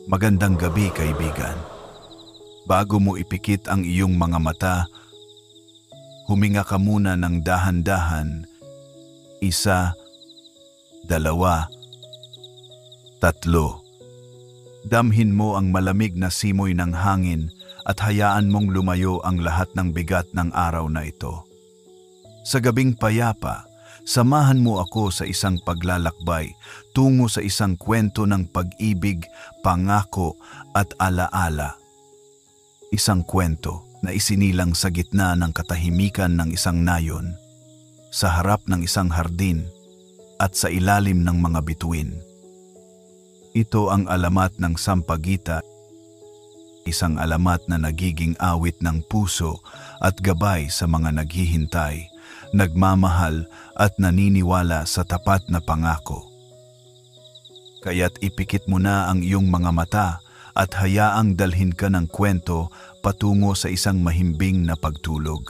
Magandang gabi, kaibigan. Bago mo ipikit ang iyong mga mata, huminga ka muna ng dahan-dahan. 1, 2, 3. Damhin mo ang malamig na simoy ng hangin at hayaan mong lumayo ang lahat ng bigat ng araw na ito. Sa gabing payapa, samahan mo ako sa isang paglalakbay tungo sa isang kwento ng pag-ibig, pangako at alaala. Isang kwento na isinilang sa gitna ng katahimikan ng isang nayon, sa harap ng isang hardin at sa ilalim ng mga bituin. Ito ang alamat ng Sampaguita, isang alamat na nagiging awit ng puso at gabay sa mga naghihintay, nagmamahal at naniniwala sa tapat na pangako. Kaya't ipikit mo na ang iyong mga mata at hayaang dalhin ka ng kwento patungo sa isang mahimbing na pagtulog.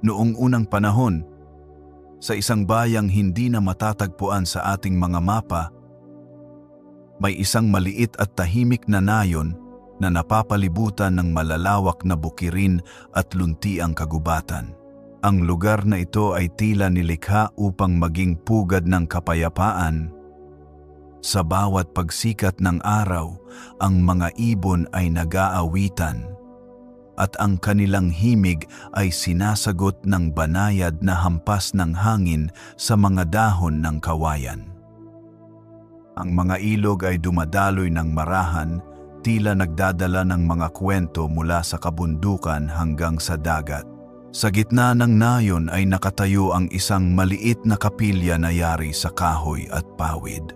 Noong unang panahon, sa isang bayang hindi na matatagpuan sa ating mga mapa, may isang maliit at tahimik na nayon na napapalibutan ng malalawak na bukirin at luntiang kagubatan. Ang lugar na ito ay tila nilikha upang maging pugad ng kapayapaan. Sa bawat pagsikat ng araw, ang mga ibon ay nag-aawitan at ang kanilang himig ay sinasagot ng banayad na hampas ng hangin sa mga dahon ng kawayan. Ang mga ilog ay dumadaloy ng marahan, tila nagdadala ng mga kwento mula sa kabundukan hanggang sa dagat. Sa gitna ng nayon ay nakatayo ang isang maliit na kapilya na yari sa kahoy at pawid.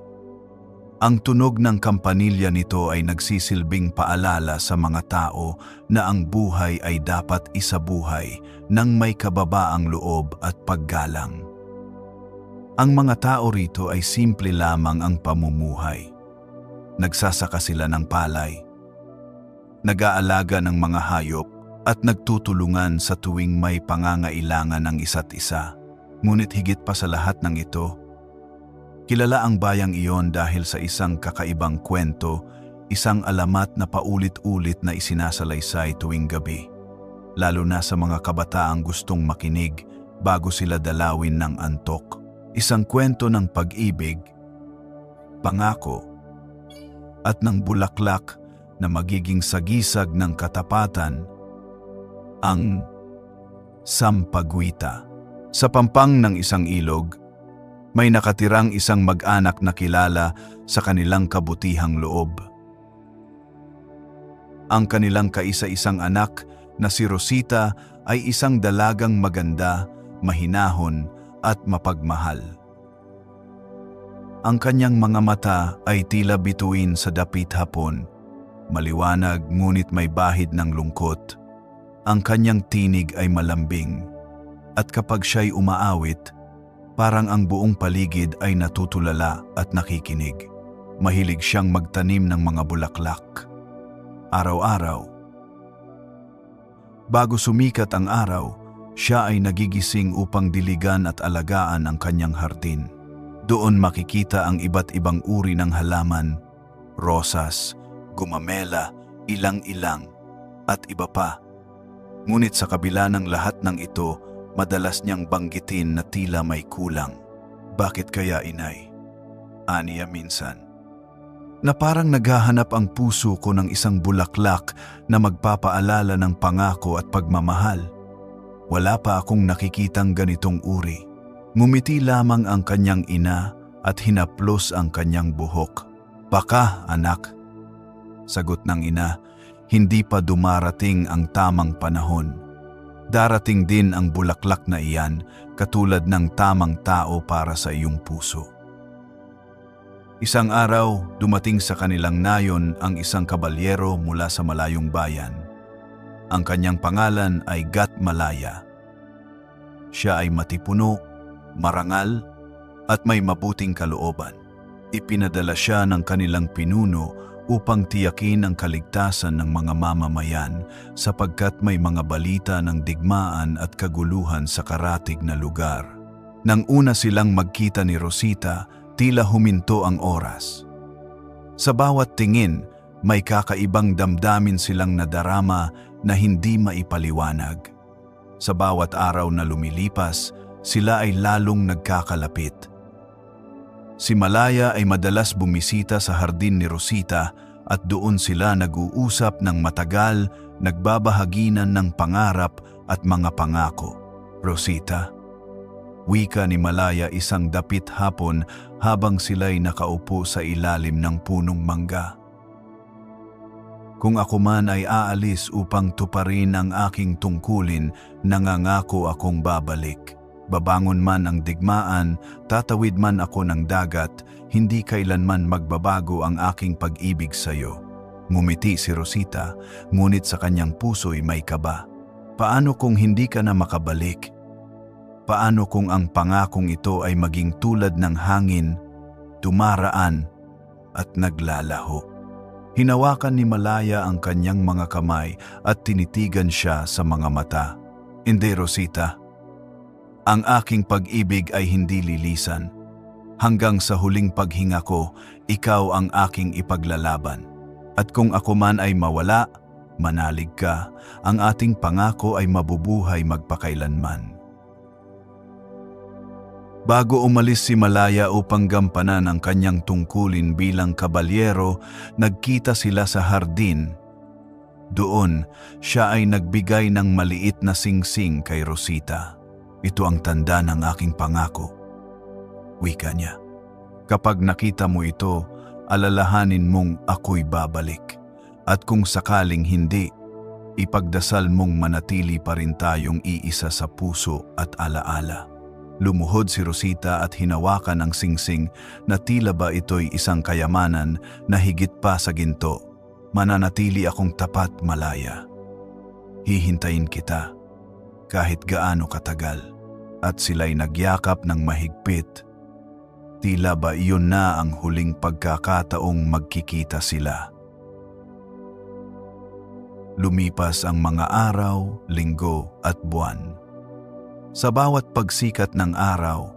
Ang tunog ng kampanilya nito ay nagsisilbing paalala sa mga tao na ang buhay ay dapat isabuhay ng may kababaang loob at paggalang. Ang mga tao rito ay simple lamang ang pamumuhay. Nagsasaka sila ng palay, nag-aalaga ng mga hayop at nagtutulungan sa tuwing may pangangailangan ng isa't isa. Ngunit higit pa sa lahat ng ito, kilala ang bayang iyon dahil sa isang kakaibang kwento, isang alamat na paulit-ulit na isinasalaysay tuwing gabi, lalo na sa mga kabataang gustong makinig bago sila dalawin ng antok. Isang kwento ng pag-ibig, pangako, at ng bulaklak na magiging sagisag ng katapatan, ang Sampaguita. Sa pampang ng isang ilog, may nakatirang isang mag-anak na kilala sa kanilang kabutihang loob. Ang kanilang kaisa-isang anak na si Rosita ay isang dalagang maganda, mahinahon at mapagmahal. Ang kanyang mga mata ay tila bituin sa dapit hapon, maliwanag ngunit may bahid ng lungkot. Ang kanyang tinig ay malambing, at kapag siya'y umaawit, parang ang buong paligid ay natutulala at nakikinig. Mahilig siyang magtanim ng mga bulaklak. Araw-araw, bago sumikat ang araw, siya ay nagigising upang diligan at alagaan ang kanyang hardin. Doon makikita ang iba't ibang uri ng halaman, rosas, gumamela, ilang-ilang, at iba pa. Ngunit sa kabila ng lahat ng ito, madalas niyang banggitin na tila may kulang. Bakit kaya, inay? Aniya minsan. Na parang naghahanap ang puso ko ng isang bulaklak na magpapaalala ng pangako at pagmamahal. Wala pa akong nakikitang ganitong uri. Ngumiti lamang ang kanyang ina at hinaplos ang kanyang buhok. Baka, anak. Sagot ng ina, hindi pa dumarating ang tamang panahon. Darating din ang bulaklak na iyan, katulad ng tamang tao para sa iyong puso. Isang araw, dumating sa kanilang nayon ang isang kabalyero mula sa malayong bayan. Ang kanyang pangalan ay Gat Malaya. Siya ay matipuno, marangal, at may mabuting kalooban. Ipinadala siya ng kanilang pinuno upang tiyakin ang kaligtasan ng mga mamamayan sapagkat may mga balita ng digmaan at kaguluhan sa karatig na lugar. Nang una silang magkita ni Rosita, tila huminto ang oras. Sa bawat tingin, may kakaibang damdamin silang nadarama na hindi maipaliwanag. Sa bawat araw na lumilipas, sila ay lalong nagkakalapit. Si Malaya ay madalas bumisita sa hardin ni Rosita at doon sila nag-uusap ng matagal, nagbabahaginan ng pangarap at mga pangako. Rosita, wika ni Malaya isang dapit hapon habang sila'y nakaupo sa ilalim ng punong mangga. Kung ako man ay aalis upang tuparin ang aking tungkulin, nangangako akong babalik. Babangon man ang digmaan, tatawid man ako ng dagat, hindi kailanman magbabago ang aking pag-ibig sa iyo. Ngumiti si Rosita, ngunit sa kanyang puso'y may kaba. Paano kung hindi ka na makabalik? Paano kung ang pangakong ito ay maging tulad ng hangin, dumaraan at naglalaho? Hinawakan ni Malaya ang kanyang mga kamay at tinitigan siya sa mga mata. Hindi, Rosita. Ang aking pag-ibig ay hindi lilisan. Hanggang sa huling paghinga ko, ikaw ang aking ipaglalaban. At kung ako man ay mawala, manalig ka, ang ating pangako ay mabubuhay magpakailanman. Bago umalis si Malaya upang gampanan ang kanyang tungkulin bilang kabalyero, nagkita sila sa hardin. Doon, siya ay nagbigay ng maliit na singsing kay Rosita. Ito ang tanda ng aking pangako, wika niya. Kapag nakita mo ito, alalahanin mong ako'y babalik. At kung sakaling hindi, ipagdasal mong manatili pa rin tayong iisa sa puso at alaala. Lumuhod si Rosita at hinawakan ang singsing na tila ba ito'y isang kayamanan na higit pa sa ginto. Mananatili akong tapat, Malaya. Hihintayin kita kahit gaano katagal. At sila'y nagyakap ng mahigpit. Tila ba iyon na ang huling pagkakataong magkikita sila. Lumipas ang mga araw, linggo at buwan. Sa bawat pagsikat ng araw,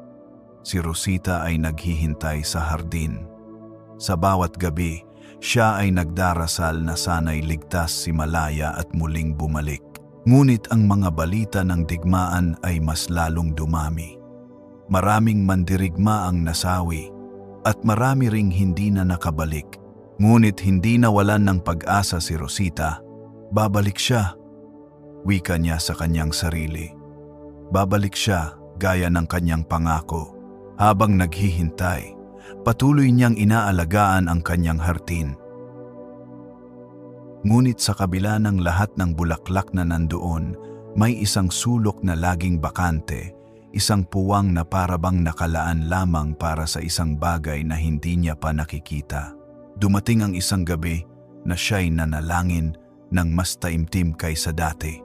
si Rosita ay naghihintay sa hardin. Sa bawat gabi, siya ay nagdarasal na sana'y ligtas si Malaya at muling bumalik. Ngunit ang mga balita ng digmaan ay mas lalong dumami. Maraming mandirigma ang nasawi at marami ring hindi na nakabalik. Ngunit hindi nawalan ng pag-asa si Rosita. Babalik siya, wika niya sa kanyang sarili. Babalik siya gaya ng kanyang pangako. Habang naghihintay, patuloy niyang inaalagaan ang kanyang hardin. Ngunit sa kabila ng lahat ng bulaklak na nandoon, may isang sulok na laging bakante, isang puwang na parabang nakalaan lamang para sa isang bagay na hindi niya pa nakikita. Dumating ang isang gabi na siya'y nanalangin ng mas taimtim kaysa dati.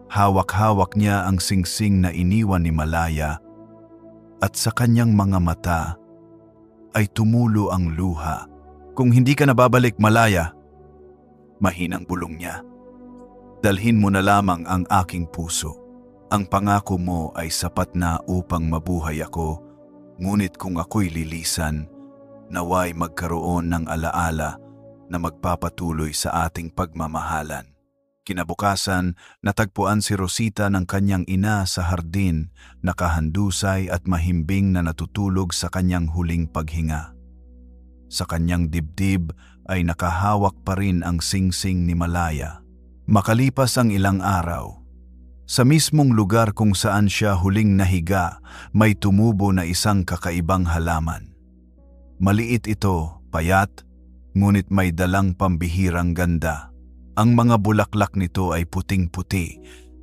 Hawak-hawak niya ang singsing na iniwan ni Malaya at sa kanyang mga mata ay tumulo ang luha. Kung hindi ka nababalik, Malaya, mahinang bulong niya, dalhin mo na lamang ang aking puso. Ang pangako mo ay sapat na upang mabuhay ako, ngunit kung ako'y lilisan, naway magkaroon ng alaala na magpapatuloy sa ating pagmamahalan. Kinabukasan, natagpuan si Rosita ng kanyang ina sa hardin, nakahandusay at mahimbing na natutulog sa kanyang huling paghinga. Sa kanyang dibdib ay nakahawak pa rin ang singsing ni Malaya. Makalipas ang ilang araw, sa mismong lugar kung saan siya huling nahiga, may tumubo na isang kakaibang halaman. Maliit ito, payat, ngunit may dalang pambihirang ganda. Ang mga bulaklak nito ay puting-puti,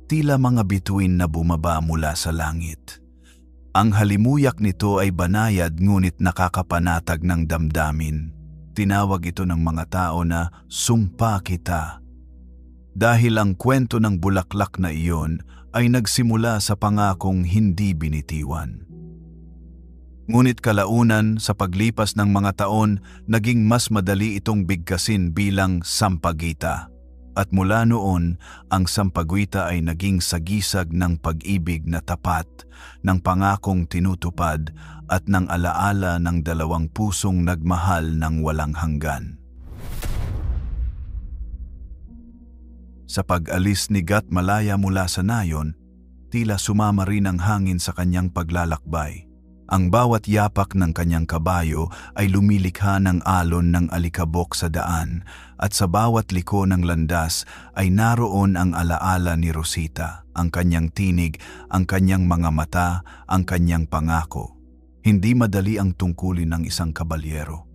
tila mga bituin na bumaba mula sa langit. Ang halimuyak nito ay banayad ngunit nakakapanatag ng damdamin. Tinawag ito ng mga tao na sumpa kita. Dahil ang kwento ng bulaklak na iyon ay nagsimula sa pangakong hindi binitiwan. Ngunit kalaunan sa paglipas ng mga taon, naging mas madali itong bigkasin bilang sampaguita. At mula noon, ang sampaguita ay naging sagisag ng pag-ibig na tapat, ng pangakong tinutupad at ng alaala ng dalawang pusong nagmahal ng walang hanggan. Sa pag-alis ni Gat Malaya mula sa nayon, tila sumama rin ang hangin sa kanyang paglalakbay. Ang bawat yapak ng kanyang kabayo ay lumilikha ng alon ng alikabok sa daan at sa bawat liko ng landas ay naroon ang alaala ni Rosita, ang kanyang tinig, ang kanyang mga mata, ang kanyang pangako. Hindi madali ang tungkulin ng isang kabalyero.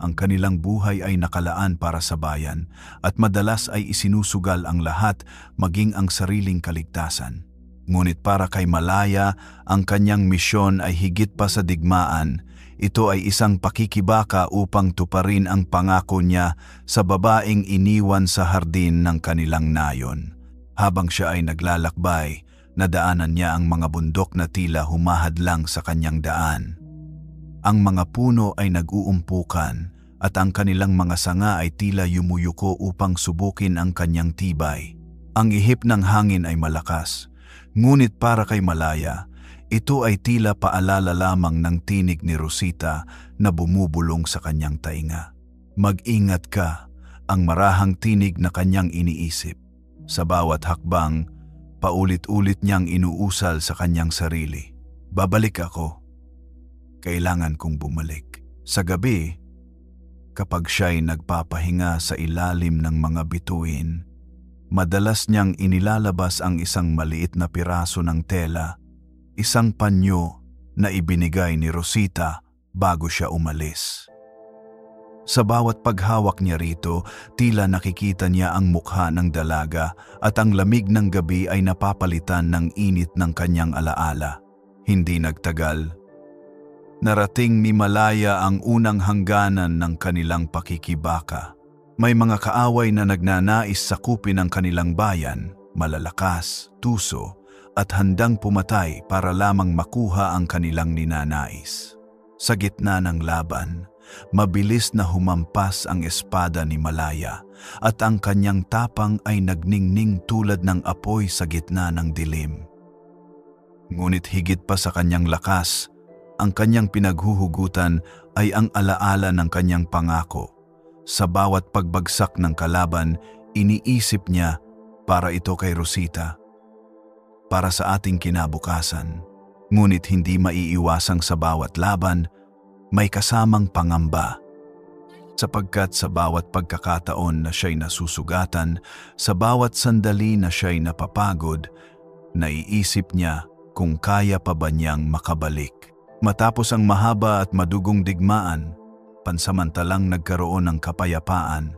Ang kanilang buhay ay nakalaan para sa bayan at madalas ay isinusugal ang lahat, maging ang sariling kaligtasan. Ngunit para kay Malaya, ang kanyang misyon ay higit pa sa digmaan. Ito ay isang pakikibaka upang tuparin ang pangako niya sa babaeng iniwan sa hardin ng kanilang nayon. Habang siya ay naglalakbay, nadaanan niya ang mga bundok na tila humahadlang sa kanyang daan. Ang mga puno ay nag-uumpukan at ang kanilang mga sanga ay tila yumuyuko upang subukin ang kanyang tibay. Ang ihip ng hangin ay malakas. Ngunit para kay Malaya, ito ay tila paalala lamang ng tinig ni Rosita na bumubulong sa kanyang tainga. Mag-ingat ka, ang marahang tinig na kanyang iniisip. Sa bawat hakbang, paulit-ulit niyang inuusal sa kanyang sarili. Babalik ako. Kailangan kong bumalik. Sa gabi, kapag siya'y nagpapahinga sa ilalim ng mga bituin, madalas niyang inilalabas ang isang maliit na piraso ng tela, isang panyo na ibinigay ni Rosita bago siya umalis. Sa bawat paghawak niya rito, tila nakikita niya ang mukha ng dalaga at ang lamig ng gabi ay napapalitan ng init ng kanyang alaala. Hindi nagtagal, narating ni Malaya ang unang hangganan ng kanilang pakikibaka. May mga kaaway na nagnanais sakupin ang kanilang bayan, malalakas, tuso, at handang pumatay para lamang makuha ang kanilang ninanais. Sa gitna ng laban, mabilis na humampas ang espada ni Malaya at ang kanyang tapang ay nagningning tulad ng apoy sa gitna ng dilim. Ngunit higit pa sa kanyang lakas, ang kanyang pinaghuhugutan ay ang alaala ng kanyang pangako. Sa bawat pagbagsak ng kalaban, iniisip niya para ito kay Rosita, para sa ating kinabukasan. Ngunit hindi maiiwasang sa bawat laban, may kasamang pangamba. Sapagkat sa bawat pagkakataon na siya'y nasusugatan, sa bawat sandali na siya'y napapagod, naiisip niya kung kaya pa ba niyang makabalik. Matapos ang mahaba at madugong digmaan, pansamantalang nagkaroon ng kapayapaan.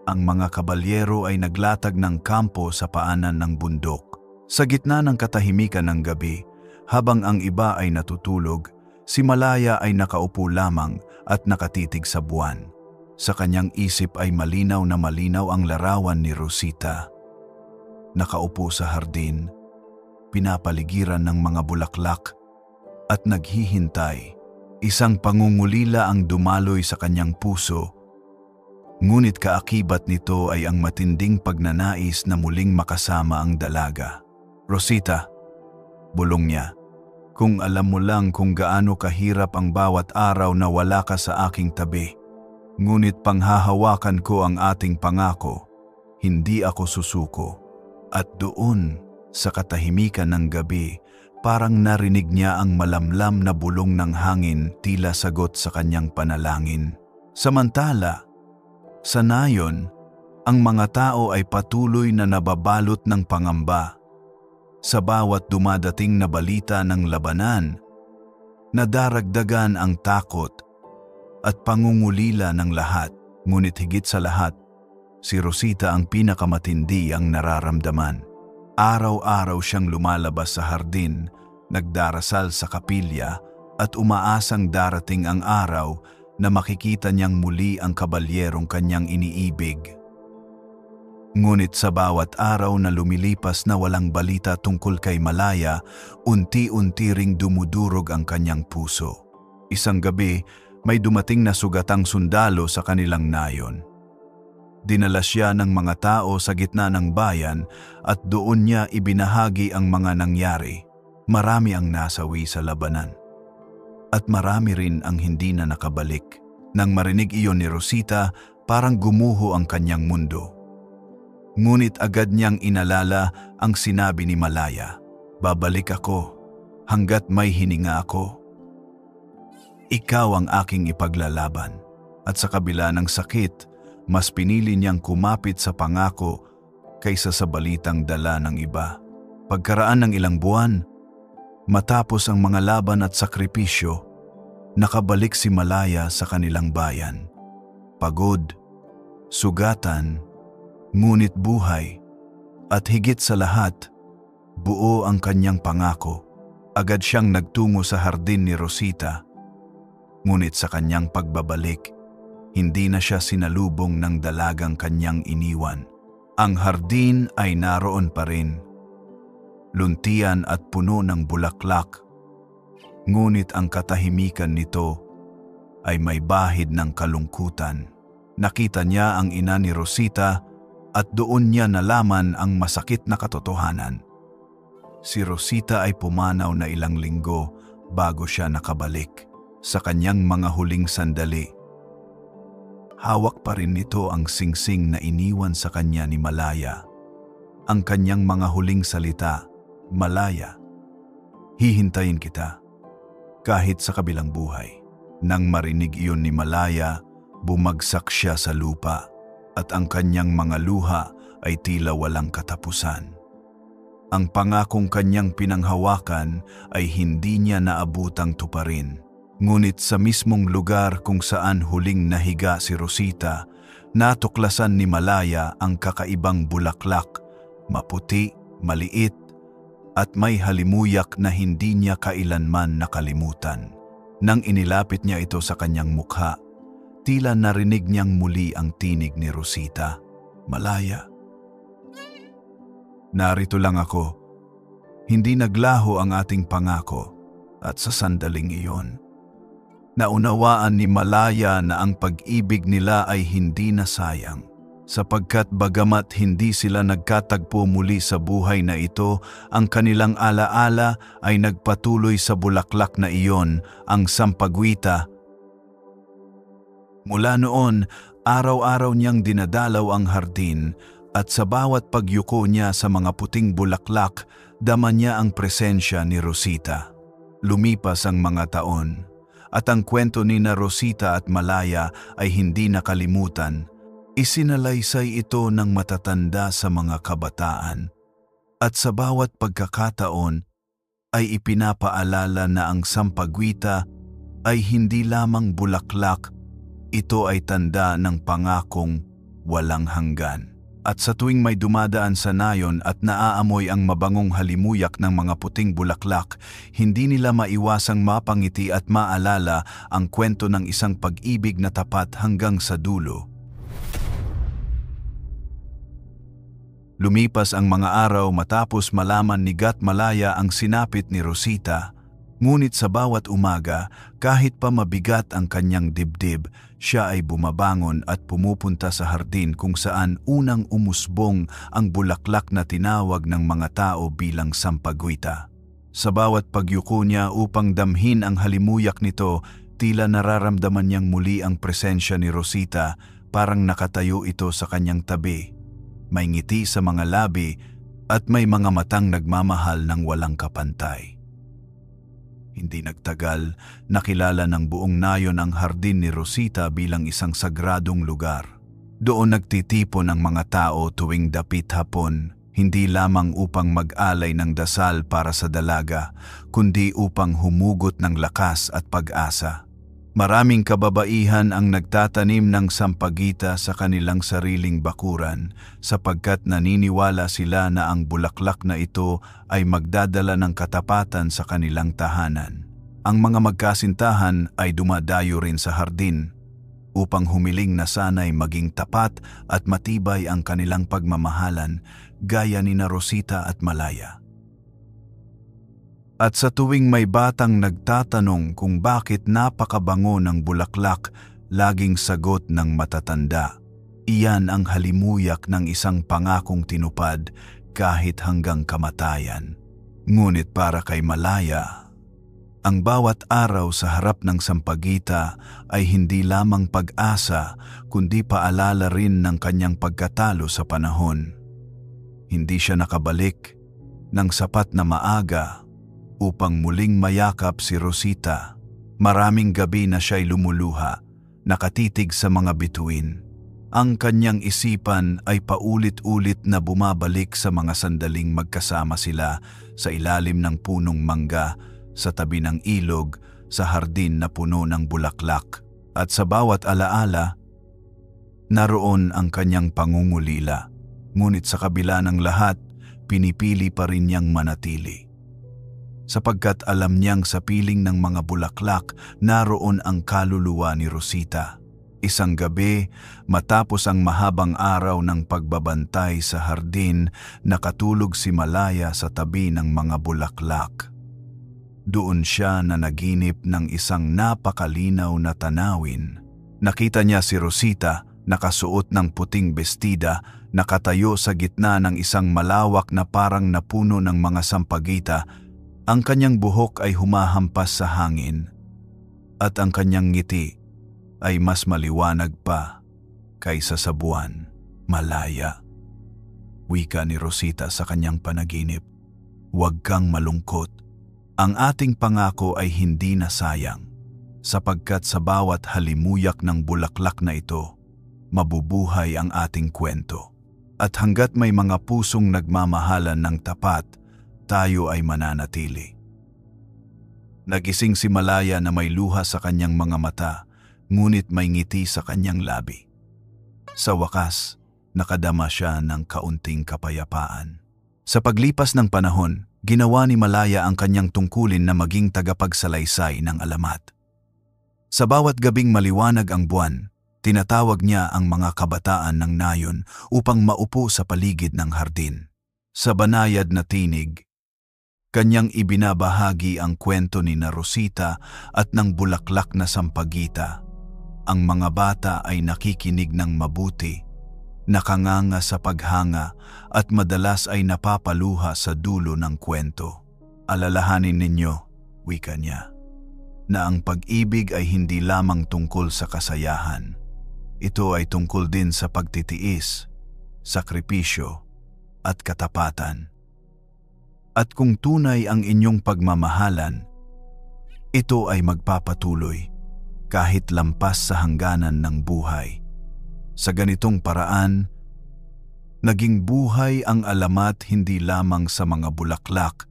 Ang mga kabalyero ay naglatag ng kampo sa paanan ng bundok. Sa gitna ng katahimikan ng gabi, habang ang iba ay natutulog, si Malaya ay nakaupo lamang at nakatitig sa buwan. Sa kanyang isip ay malinaw na malinaw ang larawan ni Rosita. Nakaupo sa hardin, pinapaligiran ng mga bulaklak at naghihintay. Isang pangungulila ang dumaloy sa kanyang puso, ngunit kaakibat nito ay ang matinding pagnanais na muling makasama ang dalaga. Rosita, bulong niya, kung alam mo lang kung gaano kahirap ang bawat araw na wala ka sa aking tabi, ngunit panghahawakan ko ang ating pangako, hindi ako susuko. At doon, sa katahimikan ng gabi, parang narinig niya ang malamlam na bulong ng hangin tila sagot sa kanyang panalangin. Samantala, sa nayon, ang mga tao ay patuloy na nababalot ng pangamba. Sa bawat dumadating na balita ng labanan, nadaragdagan ang takot at pangungulila ng lahat. Ngunit higit sa lahat, si Rosita ang pinakamatindi ang nararamdaman. Araw-araw siyang lumalabas sa hardin, nagdarasal sa kapilya at umaasang darating ang araw na makikita niyang muli ang kabalyerong kanyang iniibig. Ngunit sa bawat araw na lumilipas na walang balita tungkol kay Malaya, unti-unti ring dumudurog ang kanyang puso. Isang gabi, may dumating na sugatang sundalo sa kanilang nayon. Dinala siya ng mga tao sa gitna ng bayan at doon niya ibinahagi ang mga nangyari. Marami ang nasawi sa labanan. At marami rin ang hindi na nakabalik. Nang marinig iyon ni Rosita, parang gumuho ang kanyang mundo. Ngunit agad niyang inalala ang sinabi ni Malaya, "Babalik ako hanggat may hininga ako. Ikaw ang aking ipaglalaban." At sa kabila ng sakit, mas pinili niyang kumapit sa pangako kaysa sa balitang dala ng iba. Pagkaraan ng ilang buwan, matapos ang mga laban at sakripisyo, nakabalik si Malaya sa kanilang bayan. Pagod, sugatan, ngunit buhay, at higit sa lahat, buo ang kanyang pangako. Agad siyang nagtungo sa hardin ni Rosita. Ngunit sa kanyang pagbabalik, hindi na siya sinalubong ng dalagang kanyang iniwan. Ang hardin ay naroon pa rin, luntian at puno ng bulaklak. Ngunit ang katahimikan nito ay may bahid ng kalungkutan. Nakita niya ang ina ni Rosita at doon niya nalaman ang masakit na katotohanan. Si Rosita ay pumanaw na ilang linggo bago siya nakabalik. Sa kanyang mga huling sandali, hawak pa rin nito ang singsing na iniwan sa kanya ni Malaya. Ang kanyang mga huling salita, "Malaya, hihintayin kita, kahit sa kabilang buhay." Nang marinig iyon ni Malaya, bumagsak siya sa lupa. At ang kanyang mga luha ay tila walang katapusan. Ang pangakong kanyang pinanghawakan ay hindi niya naabutang tuparin. Ngunit sa mismong lugar kung saan huling nahiga si Rosita, natuklasan ni Malaya ang kakaibang bulaklak, maputi, maliit, at may halimuyak na hindi niya kailanman nakalimutan. Nang inilapit niya ito sa kanyang mukha, tila narinig niyang muli ang tinig ni Rosita, "Malaya, narito lang ako." Hindi naglaho ang ating pangako at sa sandaling iyon, naunawaan ni Malaya na ang pag-ibig nila ay hindi nasayang. Sapagkat bagamat hindi sila nagkatagpo muli sa buhay na ito, ang kanilang alaala ay nagpatuloy sa bulaklak na iyon, ang sampagwita. Mula noon, araw-araw niyang dinadalaw ang hardin at sa bawat pagyuko niya sa mga puting bulaklak, dama niya ang presensya ni Rosita. Lumipas ang mga taon at ang kwento ni na Rosita at Malaya ay hindi nakalimutan. Isinalaysay ito ng matatanda sa mga kabataan at sa bawat pagkakataon ay ipinapaalala na ang sampagwita ay hindi lamang bulaklak. Ito ay tanda ng pangakong walang hanggan. At sa tuwing may dumadaan sa nayon at naaamoy ang mabangong halimuyak ng mga puting bulaklak, hindi nila maiwasang mapangiti at maalala ang kwento ng isang pag-ibig na tapat hanggang sa dulo. Lumipas ang mga araw matapos malaman ni Gat Malaya ang sinapit ni Rosita. Ngunit sa bawat umaga, kahit pa mabigat ang kanyang dibdib, siya ay bumabangon at pumupunta sa hardin kung saan unang umusbong ang bulaklak na tinawag ng mga tao bilang sampagwita. Sa bawat pagyuko niya upang damhin ang halimuyak nito, tila nararamdaman niyang muli ang presensya ni Rosita, parang nakatayo ito sa kanyang tabi. May ngiti sa mga labi at may mga matang nagmamahal ng walang kapantay. Hindi nagtagal, nakilala ng buong nayon ang hardin ni Rosita bilang isang sagradong lugar. Doon nagtitipon ang mga tao tuwing dapit hapon, hindi lamang upang mag-alay ng dasal para sa dalaga, kundi upang humugot ng lakas at pag-asa. Maraming kababaihan ang nagtatanim ng sampagita sa kanilang sariling bakuran sapagkat naniniwala sila na ang bulaklak na ito ay magdadala ng katapatan sa kanilang tahanan. Ang mga magkasintahan ay dumadayo rin sa hardin. upang humiling na sana'y maging tapat at matibay ang kanilang pagmamahalan gaya ni na Rosita at Malaya. At sa tuwing may batang nagtatanong kung bakit napakabango ng bulaklak, laging sagot ng matatanda, iyan ang halimuyak ng isang pangakong tinupad kahit hanggang kamatayan. Ngunit para kay Malaya, ang bawat araw sa harap ng sampagita ay hindi lamang pag-asa kundi paalala rin ng kanyang pagkatalo sa panahon. Hindi siya nakabalik ng sapat na maaga upang muling mayakap si Rosita. Maraming gabi na siya'y lumuluha, nakatitig sa mga bituin. Ang kanyang isipan ay paulit-ulit na bumabalik sa mga sandaling magkasama sila sa ilalim ng punong mangga, sa tabi ng ilog, sa hardin na puno ng bulaklak. At sa bawat alaala, naroon ang kanyang pangungulila. Ngunit sa kabila ng lahat, pinipili pa rin niyang manatili. Sapagkat alam niyang sa piling ng mga bulaklak, naroon ang kaluluwa ni Rosita. Isang gabi, matapos ang mahabang araw ng pagbabantay sa hardin, nakatulog si Malaya sa tabi ng mga bulaklak. Doon siya na naginip ng isang napakalinaw na tanawin. Nakita niya si Rosita, nakasuot ng puting bestida, nakatayo sa gitna ng isang malawak na parang napuno ng mga sampagita. Ang kanyang buhok ay humahampas sa hangin, at ang kanyang ngiti ay mas maliwanag pa kaysa sa buwan. Malaya, wika ni Rosita sa kanyang panaginip, huwag kang malungkot. Ang ating pangako ay hindi nasayang, sapagkat sa bawat halimuyak ng bulaklak na ito, mabubuhay ang ating kwento. At hanggat may mga pusong nagmamahalan ng tapat, tayo ay mananatili. Nagising si Malaya na may luha sa kanyang mga mata, ngunit may ngiti sa kanyang labi. Sa wakas, nakadama siya ng kaunting kapayapaan. Sa paglipas ng panahon, ginawa ni Malaya ang kanyang tungkulin na maging tagapagsalaysay ng alamat. Sa bawat gabing maliwanag ang buwan, tinatawag niya ang mga kabataan ng nayon upang maupo sa paligid ng hardin. Sa banayad na tinig, kanyang ibinabahagi ang kwento ni na Rosita at ng bulaklak na sampagita. Ang mga bata ay nakikinig ng mabuti, nakanganga sa paghanga at madalas ay napapaluha sa dulo ng kwento. Alalahanin ninyo, wika niya, na ang pag-ibig ay hindi lamang tungkol sa kasayahan. Ito ay tungkol din sa pagtitiis, sakripisyo at katapatan. At kung tunay ang inyong pagmamahalan, ito ay magpapatuloy kahit lampas sa hangganan ng buhay. Sa ganitong paraan, naging buhay ang alamat hindi lamang sa mga bulaklak,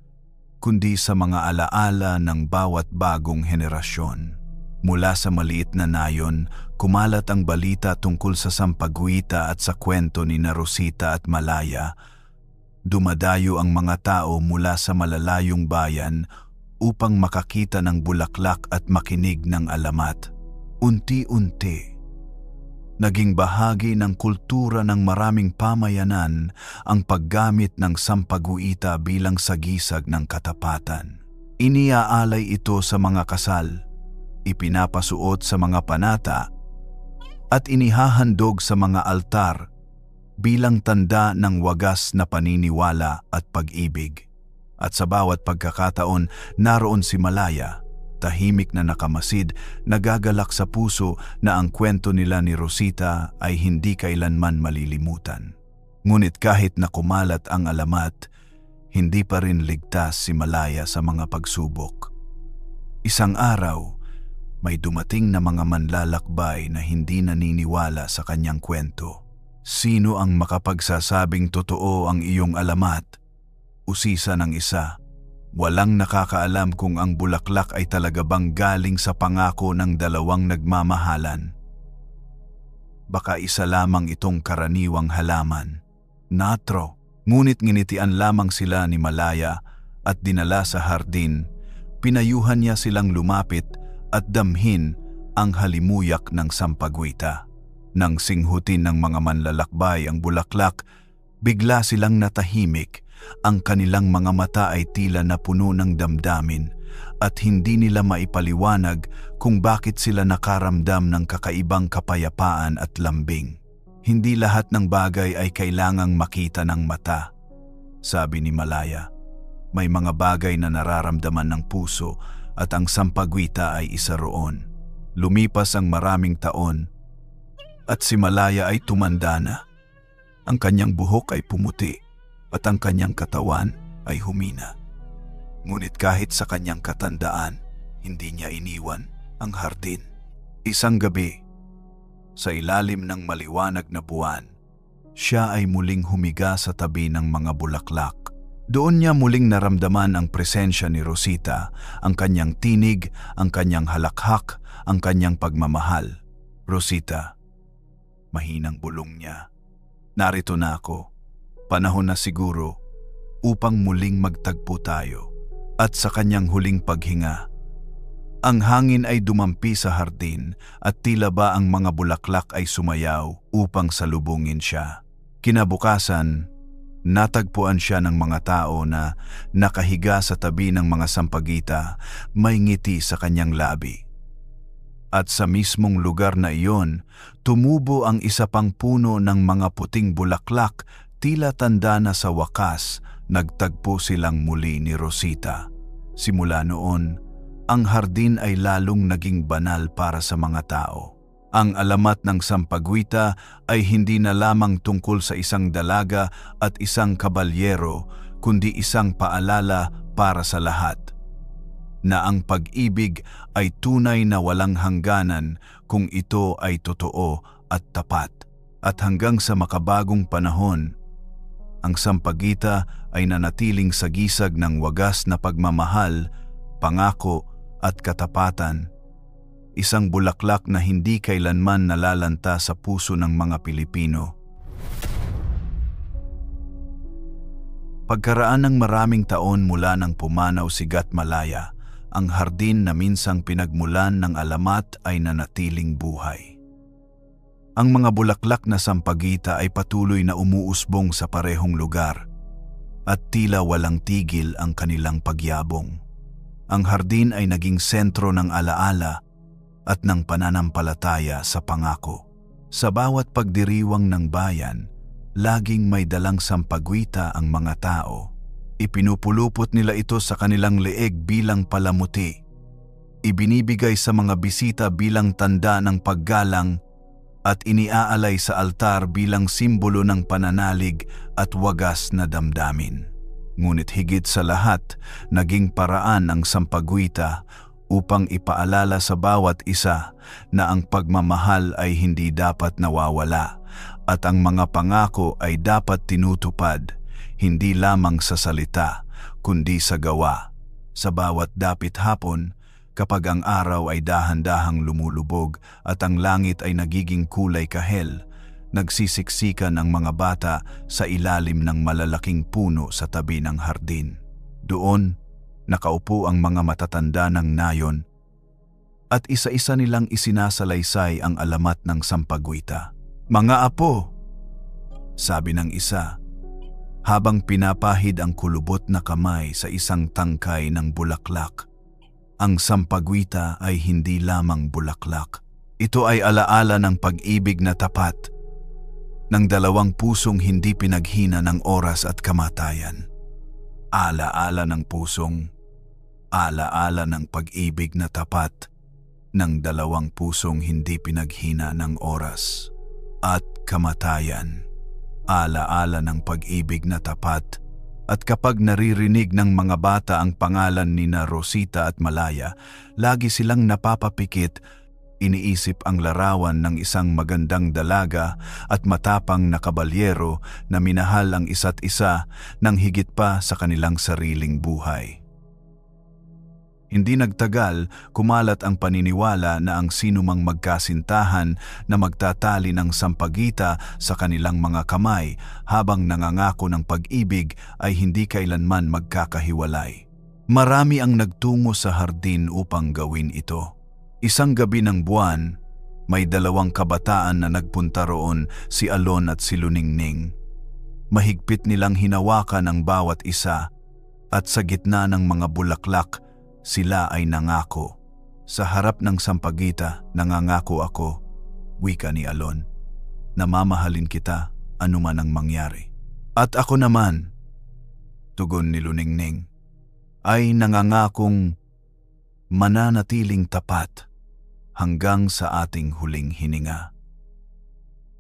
kundi sa mga alaala ng bawat bagong henerasyon. Mula sa maliit na nayon, kumalat ang balita tungkol sa sampagwita at sa kwento ni na Rosita at Malaya. Dumadayo ang mga tao mula sa malalayong bayan upang makakita ng bulaklak at makinig ng alamat. Unti-unti, naging bahagi ng kultura ng maraming pamayanan ang paggamit ng sampaguita bilang sagisag ng katapatan. Iniaalay ito sa mga kasal, ipinapasuot sa mga panata, at inihahandog sa mga altar bilang tanda ng wagas na paniniwala at pag-ibig. At sa bawat pagkakataon, naroon si Malaya, tahimik na nakamasid, nagagalak sa puso na ang kwento nila ni Rosita ay hindi kailanman malilimutan. Ngunit kahit na kumalat ang alamat, hindi pa rin ligtas si Malaya sa mga pagsubok. Isang araw, may dumating na mga manlalakbay na hindi naniniwala sa kanyang kwento. Sino ang makapagsasabing totoo ang iyong alamat? Usisa ng isa. Walang nakakaalam kung ang bulaklak ay talaga bang galing sa pangako ng dalawang nagmamahalan. Baka isa lamang itong karaniwang halaman. Natro, ngunit nginitian lamang sila ni Malaya at dinala sa hardin. Pinayuhan niya silang lumapit at damhin ang halimuyak ng sampagwita. Nang singhutin ng mga manlalakbay ang bulaklak, bigla silang natahimik. Ang kanilang mga mata ay tila napuno ng damdamin at hindi nila maipaliwanag kung bakit sila nakaramdam ng kakaibang kapayapaan at lambing. Hindi lahat ng bagay ay kailangang makita ng mata, sabi ni Malaya. May mga bagay na nararamdaman ng puso at ang sampagwita ay isa roon. Lumipas ang maraming taon at si Malaya ay tumanda na. Ang kanyang buhok ay pumuti at ang kanyang katawan ay humina. Ngunit kahit sa kanyang katandaan, hindi niya iniwan ang hardin. Isang gabi, sa ilalim ng maliwanag na buwan, siya ay muling humiga sa tabi ng mga bulaklak. Doon niya muling naramdaman ang presensya ni Rosita, ang kanyang tinig, ang kanyang halakhak, ang kanyang pagmamahal. Rosita, mahinang bulong niya. Narito na ako. Panahon na siguro upang muling magtagpo tayo. At sa kanyang huling paghinga, ang hangin ay dumampi sa hardin at tila ba ang mga bulaklak ay sumayaw upang salubungin siya. Kinabukasan, natagpuan siya ng mga tao na nakahiga sa tabi ng mga sampagita, may ngiti sa kanyang labi. At sa mismong lugar na iyon, tumubo ang isa pang puno ng mga puting bulaklak, tila tanda na sa wakas, nagtagpo silang muli ni Rosita. Simula noon, ang hardin ay lalong naging banal para sa mga tao. Ang alamat ng sampagwita ay hindi na lamang tungkol sa isang dalaga at isang kabalyero, kundi isang paalala para sa lahat. Na ang pag-ibig ay tunay na walang hangganan kung ito ay totoo at tapat. At hanggang sa makabagong panahon, ang sampagita ay nanatiling sagisag ng wagas na pagmamahal, pangako at katapatan. Isang bulaklak na hindi kailanman nalalanta sa puso ng mga Pilipino. Pagkaraan ng maraming taon mula nang pumanaw si Gat Malaya, ang hardin na minsang pinagmulan ng alamat ay nanatiling buhay. Ang mga bulaklak na sampagita ay patuloy na umuusbong sa parehong lugar at tila walang tigil ang kanilang pagyabong. Ang hardin ay naging sentro ng alaala at ng pananampalataya sa pangako. Sa bawat pagdiriwang ng bayan, laging may dalang sampagwita ang mga tao. Ipinupulupot nila ito sa kanilang leeg bilang palamuti. Ibinibigay sa mga bisita bilang tanda ng paggalang at iniaalay sa altar bilang simbolo ng pananalig at wagas na damdamin. Ngunit higit sa lahat, naging paraan ang sampagwita upang ipaalala sa bawat isa na ang pagmamahal ay hindi dapat nawawala at ang mga pangako ay dapat tinutupad, hindi lamang sa salita, kundi sa gawa. Sa bawat dapit hapon, kapag ang araw ay dahan-dahang lumulubog at ang langit ay nagiging kulay kahel, nagsisiksikan ang mga bata sa ilalim ng malalaking puno sa tabi ng hardin. Doon, nakaupo ang mga matatanda ng nayon at isa-isa nilang isinasalaysay ang alamat ng sampagwita. "Mga apo," sabi ng isa, habang pinapahid ang kulubot na kamay sa isang tangkay ng bulaklak. Ang sampagwita ay hindi lamang bulaklak. Ito ay alaala ng pag-ibig na tapat, ng dalawang pusong hindi pinaghina ng oras at kamatayan. Alaala ng pusong, alaala ng pag-ibig na tapat, ng dalawang pusong hindi pinaghina ng oras at kamatayan. Alaala ng pag-ibig na tapat. At kapag naririnig ng mga bata ang pangalan nina Rosita at Malaya, lagi silang napapapikit. Iniisip ang larawan ng isang magandang dalaga at matapang na kabalyero na minahal ang isa't isa nang higit pa sa kanilang sariling buhay. Hindi nagtagal, kumalat ang paniniwala na ang sinumang magkasintahan na magtatali ng sampagita sa kanilang mga kamay habang nangangako ng pag-ibig ay hindi kailanman magkakahiwalay. Marami ang nagtungo sa hardin upang gawin ito. Isang gabi ng buwan, may dalawang kabataan na nagpunta roon, si Alon at si Luningning. Mahigpit nilang hinawakan ang bawat isa at sa gitna ng mga bulaklak, sila ay nangako. Sa harap ng sampagita, nangangako ako, wika ni Alon, na mamahalin kita anuman ang mangyari. At ako naman, tugon ni Luningning, ay nangangakong mananatiling tapat hanggang sa ating huling hininga.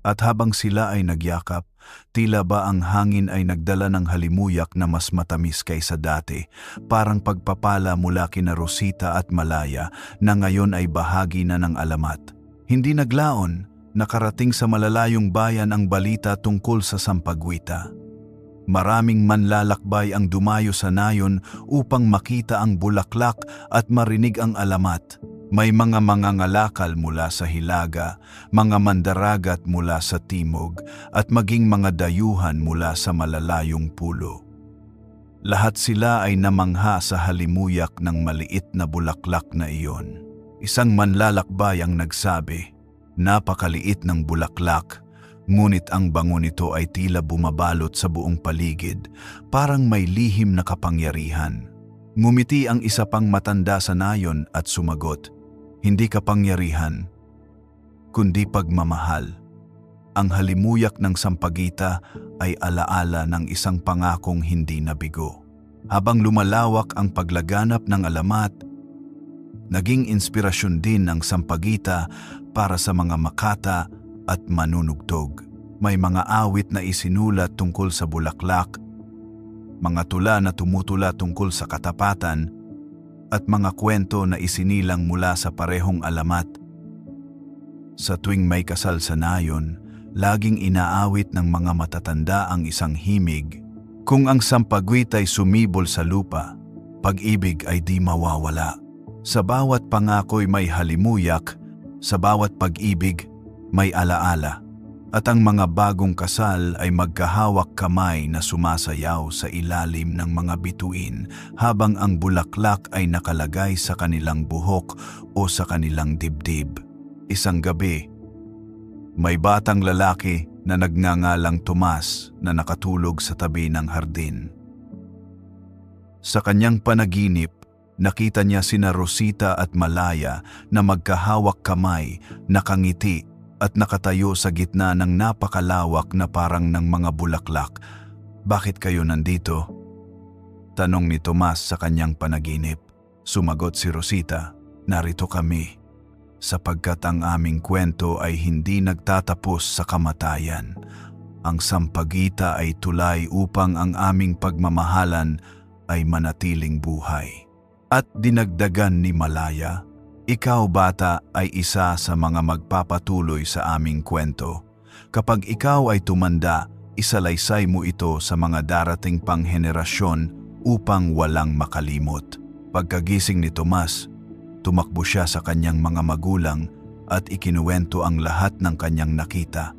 At habang sila ay nagyakap, tila ba ang hangin ay nagdala ng halimuyak na mas matamis kaysa dati, parang pagpapala mula kina Rosita at Malaya na ngayon ay bahagi na ng alamat. Hindi naglaon, nakarating sa malalayong bayan ang balita tungkol sa sampagwita. Maraming manlalakbay ang dumayo sa nayon upang makita ang bulaklak at marinig ang alamat. May mga mangangalakal mula sa Hilaga, mga mandaragat mula sa Timog, at maging mga dayuhan mula sa malalayong pulo. Lahat sila ay namangha sa halimuyak ng maliit na bulaklak na iyon. Isang manlalakbay ang nagsabi, napakaliit ng bulaklak, ngunit ang bango nito ay tila bumabalot sa buong paligid, parang may lihim na kapangyarihan. Ngumiti ang isa pang matanda sa nayon at sumagot, hindi kapangyarihan, kundi pagmamahal. Ang halimuyak ng sampagita ay alaala ng isang pangakong hindi nabigo. Habang lumalawak ang paglaganap ng alamat, naging inspirasyon din ng sampagita para sa mga makata at manunugtog. May mga awit na isinulat tungkol sa bulaklak, mga tula na tumutula tungkol sa katapatan, at mga kwento na isinilang mula sa parehong alamat. Sa tuwing may kasal sa nayon, laging inaawit ng mga matatanda ang isang himig, kung ang sampagwita'y sumibol sa lupa, pag-ibig ay di mawawala. Sa bawat pangako'y may halimuyak, sa bawat pag-ibig may alaala. At ang mga bagong kasal ay magkahawak kamay na sumasayaw sa ilalim ng mga bituin habang ang bulaklak ay nakalagay sa kanilang buhok o sa kanilang dibdib. Isang gabi, may batang lalaki na nagngangalang Tomas na nakatulog sa tabi ng hardin. Sa kanyang panaginip, nakita niya sina Rosita at Malaya na magkahawak kamay, nakangiti at nakatayo sa gitna ng napakalawak na parang ng mga bulaklak. Bakit kayo nandito? Tanong ni Tomas sa kanyang panaginip. Sumagot si Rosita, narito kami, sapagkat ang aming kwento ay hindi nagtatapos sa kamatayan. Ang sampagita ay tulay upang ang aming pagmamahalan ay manatiling buhay. At dinagdagan ni Malaya, ikaw bata ay isa sa mga magpapatuloy sa aming kwento. Kapag ikaw ay tumanda, isalaysay mo ito sa mga darating pang henerasyon upang walang makalimot. Pagkagising ni Tomas, tumakbo siya sa kanyang mga magulang at ikinuwento ang lahat ng kanyang nakita.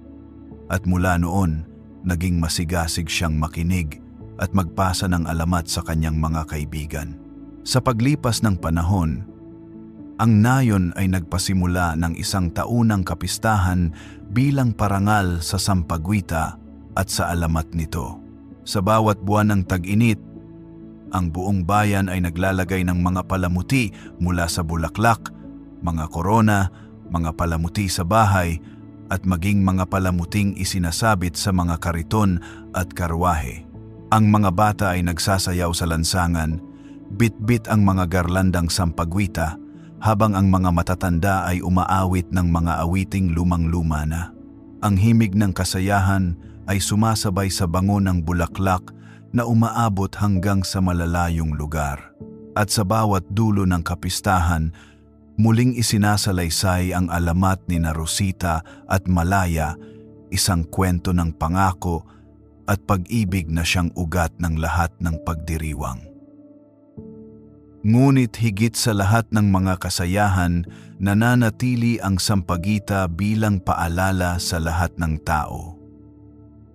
At mula noon, naging masigasig siyang makinig at magpasa ng alamat sa kanyang mga kaibigan. Sa paglipas ng panahon, ang nayon ay nagpasimula ng isang taunang kapistahan bilang parangal sa sampagwita at sa alamat nito. Sa bawat buwan ng tag-init, ang buong bayan ay naglalagay ng mga palamuti mula sa bulaklak, mga korona, mga palamuti sa bahay, at maging mga palamuting isinasabit sa mga kariton at karwahe. Ang mga bata ay nagsasayaw sa lansangan, bit-bit ang mga garlandang sampagwita, habang ang mga matatanda ay umaawit ng mga awiting lumang-luma na. Ang himig ng kasayahan ay sumasabay sa bango ng bulaklak na umaabot hanggang sa malalayong lugar. At sa bawat dulo ng kapistahan, muling isinasalaysay ang alamat ni Rosita at Malaya, isang kwento ng pangako at pag-ibig na siyang ugat ng lahat ng pagdiriwang. Ngunit higit sa lahat ng mga kasayahan, nananatili ang sampagita bilang paalala sa lahat ng tao.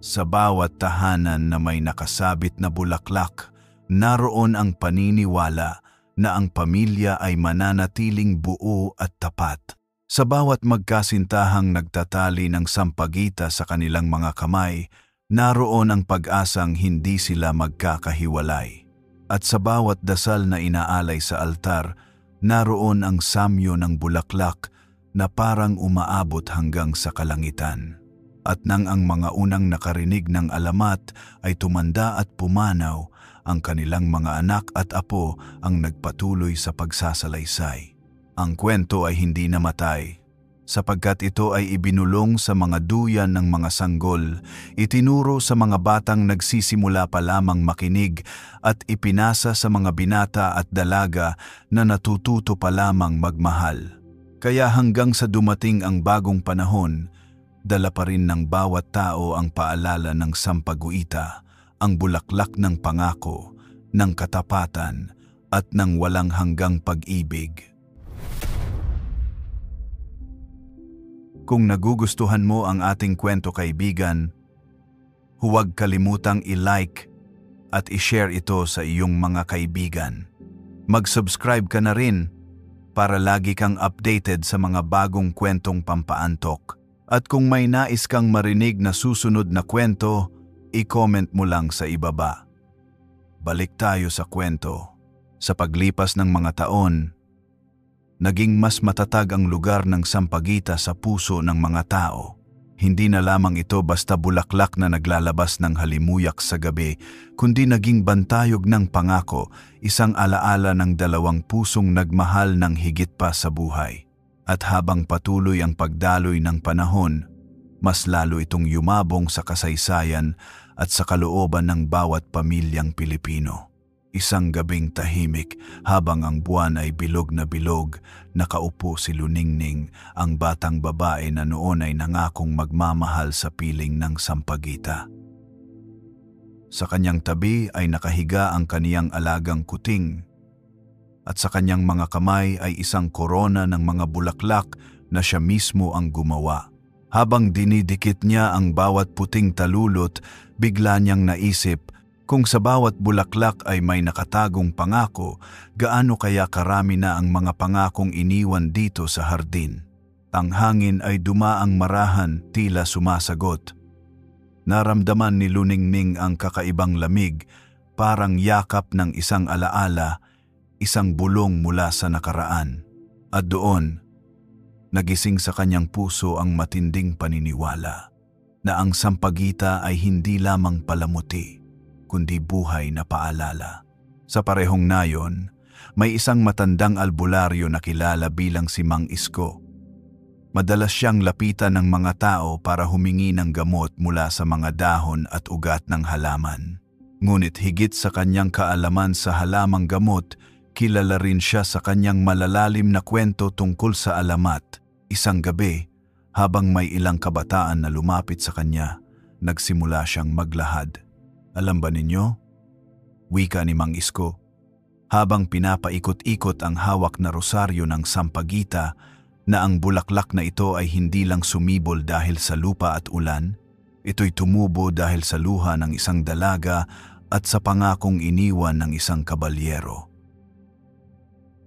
Sa bawat tahanan na may nakasabit na bulaklak, naroon ang paniniwala na ang pamilya ay mananatiling buo at tapat. Sa bawat magkasintahang nagtatali ng sampagita sa kanilang mga kamay, naroon ang pag-asang hindi sila magkakahiwalay. At sa bawat dasal na inaalay sa altar, naroon ang samyo ng bulaklak na parang umaabot hanggang sa kalangitan. At nang ang mga unang nakarinig ng alamat ay tumanda at pumanaw, ang kanilang mga anak at apo ang nagpatuloy sa pagsasalaysay. Ang kwento ay hindi namatay, sapagkat ito ay ibinulong sa mga duyan ng mga sanggol, itinuro sa mga batang nagsisimula pa lamang makinig at ipinasa sa mga binata at dalaga na natututo pa lamang magmahal. Kaya hanggang sa dumating ang bagong panahon, dala pa rin ng bawat tao ang paalala ng sampaguita, ang bulaklak ng pangako, ng katapatan, at ng walang hanggang pag-ibig. Kung nagugustuhan mo ang ating kwento, kaibigan, huwag kalimutang i-like at i-share ito sa iyong mga kaibigan. Mag-subscribe ka na rin para lagi kang updated sa mga bagong kwentong pampaantok. At kung may nais kang marinig na susunod na kwento, i-comment mo lang sa ibaba. Balik tayo sa kwento. Sa paglipas ng mga taon, naging mas matatag ang lugar ng sampagita sa puso ng mga tao. Hindi na lamang ito basta bulaklak na naglalabas ng halimuyak sa gabi, kundi naging bantayog ng pangako, isang alaala ng dalawang pusong nagmahal ng higit pa sa buhay. At habang patuloy ang pagdaloy ng panahon, mas lalo itong yumabong sa kasaysayan at sa kalooban ng bawat pamilyang Pilipino. Isang gabing tahimik habang ang buwan ay bilog na bilog, nakaupo si Luningning, ang batang babae na noon ay nangakong magmamahal sa piling ng sampagita. Sa kanyang tabi ay nakahiga ang kaniyang alagang kuting, at sa kanyang mga kamay ay isang korona ng mga bulaklak na siya mismo ang gumawa. Habang dinidikit niya ang bawat puting talulot, bigla niyang naisip, kung sa bawat bulaklak ay may nakatagong pangako, gaano kaya karami na ang mga pangakong iniwan dito sa hardin. Ang hangin ay dumaang marahan, tila sumasagot. Naramdaman ni Luningning ang kakaibang lamig, parang yakap ng isang alaala, isang bulong mula sa nakaraan. At doon, nagising sa kanyang puso ang matinding paniniwala na ang sampagita ay hindi lamang palamuti, kundi buhay na paalala. Sa parehong nayon, may isang matandang albularyo na kilala bilang si Mang Isko. Madalas siyang lapitan ng mga tao para humingi ng gamot mula sa mga dahon at ugat ng halaman. Ngunit higit sa kanyang kaalaman sa halamang gamot, kilala rin siya sa kanyang malalalim na kwento tungkol sa alamat. Isang gabi, habang may ilang kabataan na lumapit sa kanya, nagsimula siyang maglahad. Alam ba ninyo? Wika ni Mang Isko. Habang pinapaikot-ikot ang hawak na rosaryo ng sampagita, na ang bulaklak na ito ay hindi lang sumibol dahil sa lupa at ulan, ito'y tumubo dahil sa luha ng isang dalaga at sa pangakong iniwan ng isang kabalyero.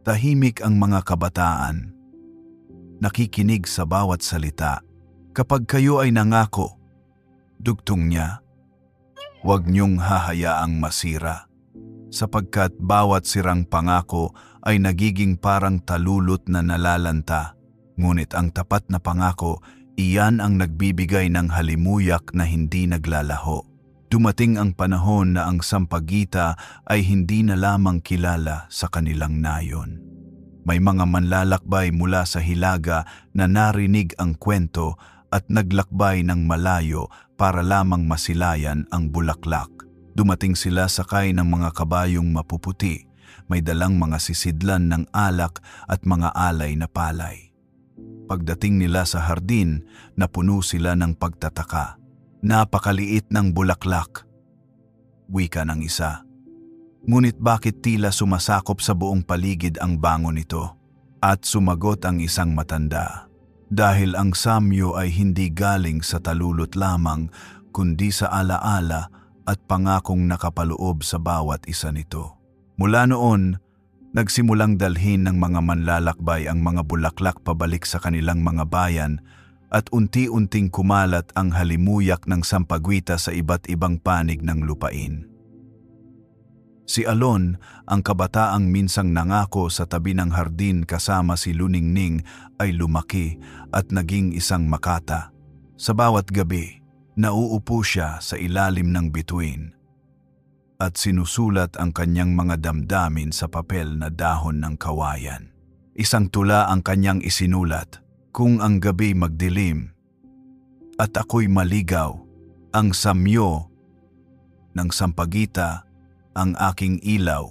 Tahimik ang mga kabataan, nakikinig sa bawat salita. Kapag kayo ay nangako, dugtong niya, huwag niyong hahayaang masira, sapagkat bawat sirang pangako ay nagiging parang talulot na nalalanta. Ngunit ang tapat na pangako, iyan ang nagbibigay ng halimuyak na hindi naglalaho. Dumating ang panahon na ang sampagita ay hindi na lamang kilala sa kanilang nayon. May mga manlalakbay mula sa Hilaga na narinig ang kwento at naglakbay ng malayo para lamang masilayan ang bulaklak. Dumating sila sakay ng mga kabayong mapuputi, may dalang mga sisidlan ng alak at mga alay na palay. Pagdating nila sa hardin, napuno sila ng pagtataka. Napakaliit ng bulaklak, wika ng isa. Ngunit bakit tila sumasakop sa buong paligid ang bango nito? At sumagot ang isang matanda, dahil ang samyo ay hindi galing sa talulot lamang, kundi sa alaala at pangakong nakapaloob sa bawat isa nito. Mula noon, Nagsimulang dalhin ng mga manlalakbay ang mga bulaklak pabalik sa kanilang mga bayan at unti-unting kumalat ang halimuyak ng sampagwita sa iba't ibang panig ng lupain. Si Alon, ang kabataang minsang nangako sa tabi ng hardin kasama si Luningning, ay lumaki at naging isang makata. Sa bawat gabi, nauupo siya sa ilalim ng bituin at sinusulat ang kanyang mga damdamin sa papel na dahon ng kawayan. Isang tula ang kanyang isinulat, "Kung ang gabi magdilim at ako'y maligaw, ang samyo ng sampagita ang aking ilaw.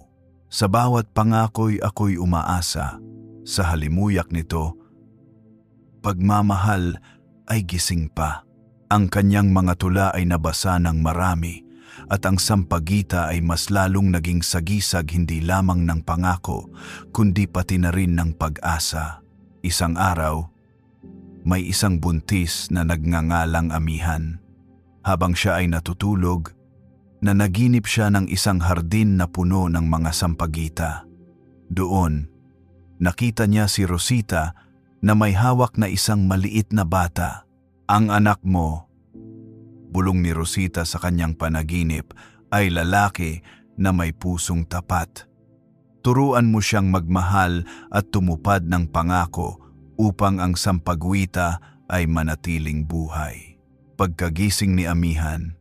Sa bawat pangako'y ako'y umaasa, sa halimuyak nito, pagmamahal ay gising pa." Ang kanyang mga tula ay nabasa ng marami at ang sampagita ay mas lalong naging sagisag hindi lamang ng pangako, kundi pati na rin ng pag-asa. Isang araw, may isang buntis na nagngangalang Amihan. Habang siya ay natutulog, nanaginip siya ng isang hardin na puno ng mga sampagita. Doon, nakita niya si Rosita na may hawak na isang maliit na bata. "Ang anak mo," bulong ni Rosita sa kanyang panaginip, "ay lalaki na may pusong tapat. Turuan mo siyang magmahal at tumupad ng pangako upang ang sampagwita ay manatiling buhay." Pagkagising ni Amihan,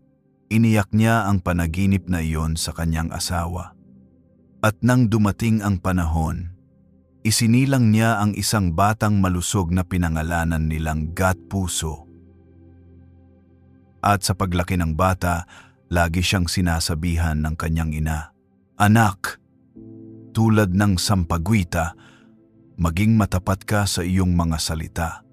iniyak niya ang panaginip na iyon sa kanyang asawa. At nang dumating ang panahon, isinilang niya ang isang batang malusog na pinangalanan nilang Gat-Puso. At sa paglaki ng bata, lagi siyang sinasabihan ng kanyang ina, "Anak, tulad ng sampagwita, maging matapat ka sa iyong mga salita.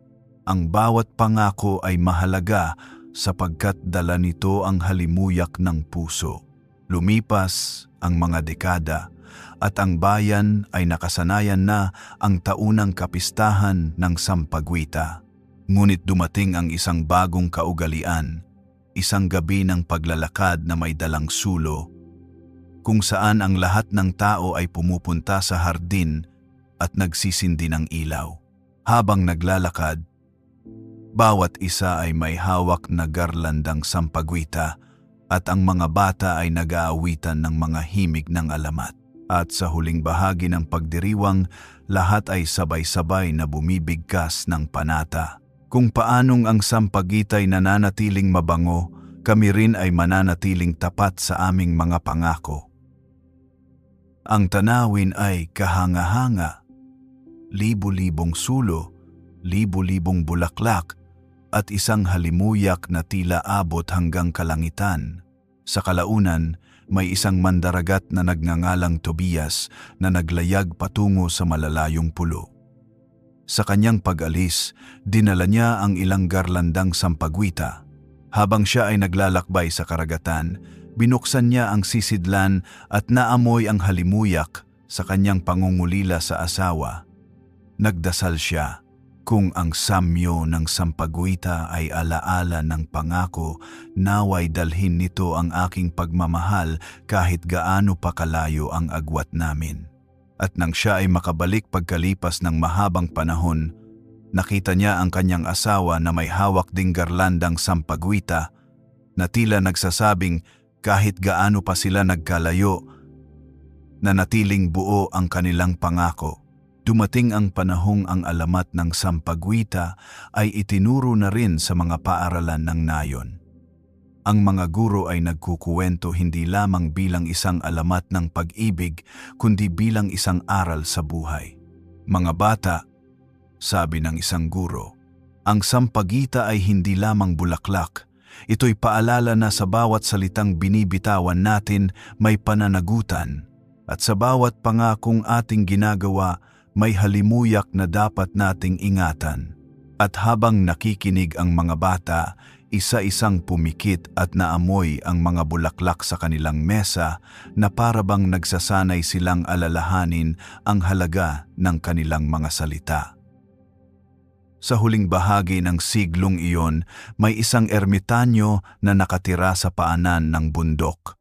Ang bawat pangako ay mahalaga sapagkat dala nito ang halimuyak ng puso." Lumipas ang mga dekada at ang bayan ay nakasanayan na ang taunang kapistahan ng sampagwita. Ngunit dumating ang isang bagong kaugalian, isang gabi ng paglalakad na may dalang sulo, kung saan ang lahat ng tao ay pumupunta sa hardin at nagsisindi ng ilaw. Habang naglalakad, bawat isa ay may hawak na garlandang sampagwita at ang mga bata ay nag-aawitan ng mga himig ng alamat. At sa huling bahagi ng pagdiriwang, lahat ay sabay-sabay na bumibigkas ng panata. Kung paanong ang sampagita'y nananatiling mabango, kami rin ay mananatiling tapat sa aming mga pangako. Ang tanawin ay kahanga-hanga, libu-libong sulo, libu-libong bulaklak, at isang halimuyak na tila abot hanggang kalangitan. Sa kalaunan, may isang mandaragat na nagngangalang Tobias na naglayag patungo sa malalayong pulo. Sa kanyang pag-alis, dinala niya ang ilang garlandang sampagwita. Habang siya ay naglalakbay sa karagatan, binuksan niya ang sisidlan at naamoy ang halimuyak sa kanyang pangungulila sa asawa. Nagdasal siya, "Kung ang samyo ng sampagwita ay alaala ng pangako, naway dalhin nito ang aking pagmamahal kahit gaano pa kalayo ang agwat namin." At nang siya ay makabalik pagkalipas ng mahabang panahon, nakita niya ang kanyang asawa na may hawak ding garlandang sampagwita na tila nagsasabing kahit gaano pa sila nagkalayo, nanatiling buo ang kanilang pangako. Dumating ang panahong ang alamat ng sampagwita ay itinuro na rin sa mga paaralan ng nayon. Ang mga guro ay nagkukuwento hindi lamang bilang isang alamat ng pag-ibig, kundi bilang isang aral sa buhay. "Mga bata," sabi ng isang guro, "ang sampagita ay hindi lamang bulaklak. Ito'y paalala na sa bawat salitang binibitawan natin may pananagutan, at sa bawat pangakong ating ginagawa may halimuyak na dapat nating ingatan." At habang nakikinig ang mga bata, isa-isang pumikit at naamoy ang mga bulaklak sa kanilang mesa na parabang nagsasanay silang alalahanin ang halaga ng kanilang mga salita. Sa huling bahagi ng siglong iyon, may isang ermitanyo na nakatira sa paanan ng bundok.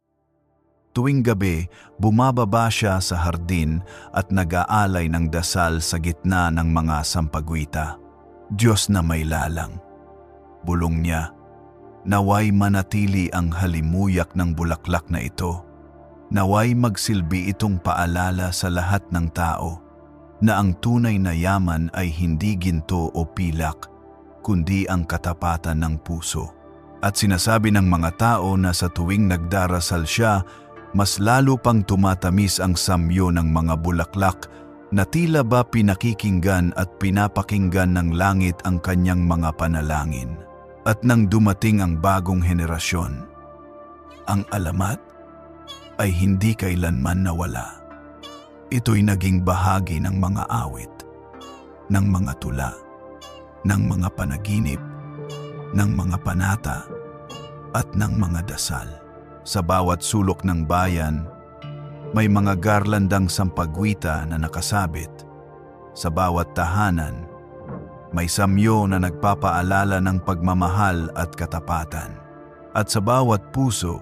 Tuwing gabi, bumababa siya sa hardin at nag-aalay ng dasal sa gitna ng mga sampagwita. Diyos na may lalang, bulong niya, naway manatili ang halimuyak ng bulaklak na ito. Naway magsilbi itong paalala sa lahat ng tao na ang tunay na yaman ay hindi ginto o pilak, kundi ang katapatan ng puso. At sinasabi ng mga tao na sa tuwing nagdarasal siya, mas lalo pang tumatamis ang samyo ng mga bulaklak na tila ba pinakikinggan at pinapakinggan ng langit ang kanyang mga panalangin. At nang dumating ang bagong henerasyon, ang alamat ay hindi kailanman nawala. Ito'y naging bahagi ng mga awit, ng mga tula, ng mga panaginip, ng mga panata, at ng mga dasal. Sa bawat sulok ng bayan, may mga garlandang sampagwita na nakasabit. Sa bawat tahanan, may samyo na nagpapaalala ng pagmamahal at katapatan. At sa bawat puso,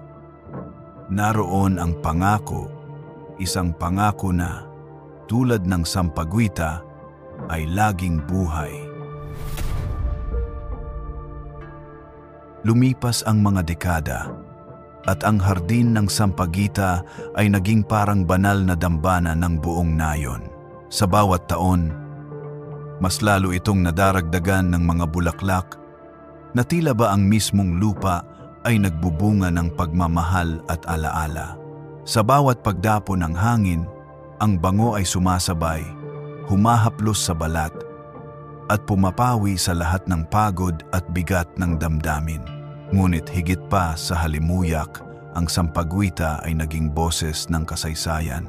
naroon ang pangako, isang pangako na, tulad ng sampagwita, ay laging buhay. Lumipas ang mga dekada, at ang hardin ng sampagita ay naging parang banal na dambana ng buong nayon. Sa bawat taon, mas lalo itong nadaragdagan ng mga bulaklak na tila ba ang mismong lupa ay nagbubunga ng pagmamahal at alaala. Sa bawat pagdapo ng hangin, ang bango ay sumasabay, humahaplos sa balat, at pumapawi sa lahat ng pagod at bigat ng damdamin. Ngunit higit pa sa halimuyak, ang sampagwita ay naging boses ng kasaysayan,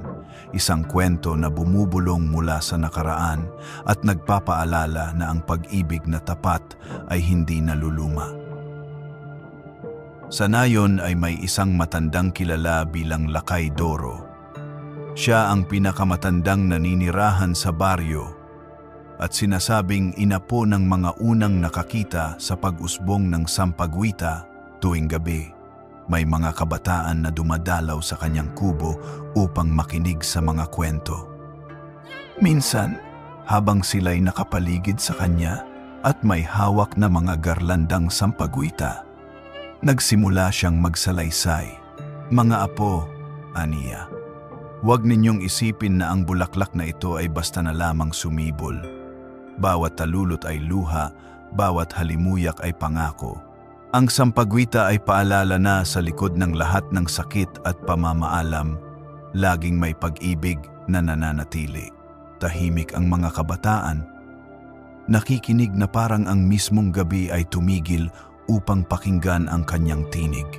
isang kwento na bumubulong mula sa nakaraan at nagpapaalala na ang pag-ibig na tapat ay hindi naluluma. Sa nayon ay may isang matandang kilala bilang Lakay Doro. Siya ang pinakamatandang naninirahan sa baryo at sinasabing ina po ng mga unang nakakita sa pag-usbong ng sampagwita. Tuwing gabi, may mga kabataan na dumadalaw sa kanyang kubo upang makinig sa mga kwento. Minsan, habang sila'y nakapaligid sa kanya at may hawak na mga garlandang sampagwita, nagsimula siyang magsalaysay. Mga apo, aniya, huwag ninyong isipin na ang bulaklak na ito ay basta na lamang sumibol. Bawat talulot ay luha, bawat halimuyak ay pangako. Ang sampagwita ay paalala na sa likod ng lahat ng sakit at pamamaalam, laging may pag-ibig na nananatili. Tahimik ang mga kabataan, nakikinig na parang ang mismong gabi ay tumigil upang pakinggan ang kanyang tinig.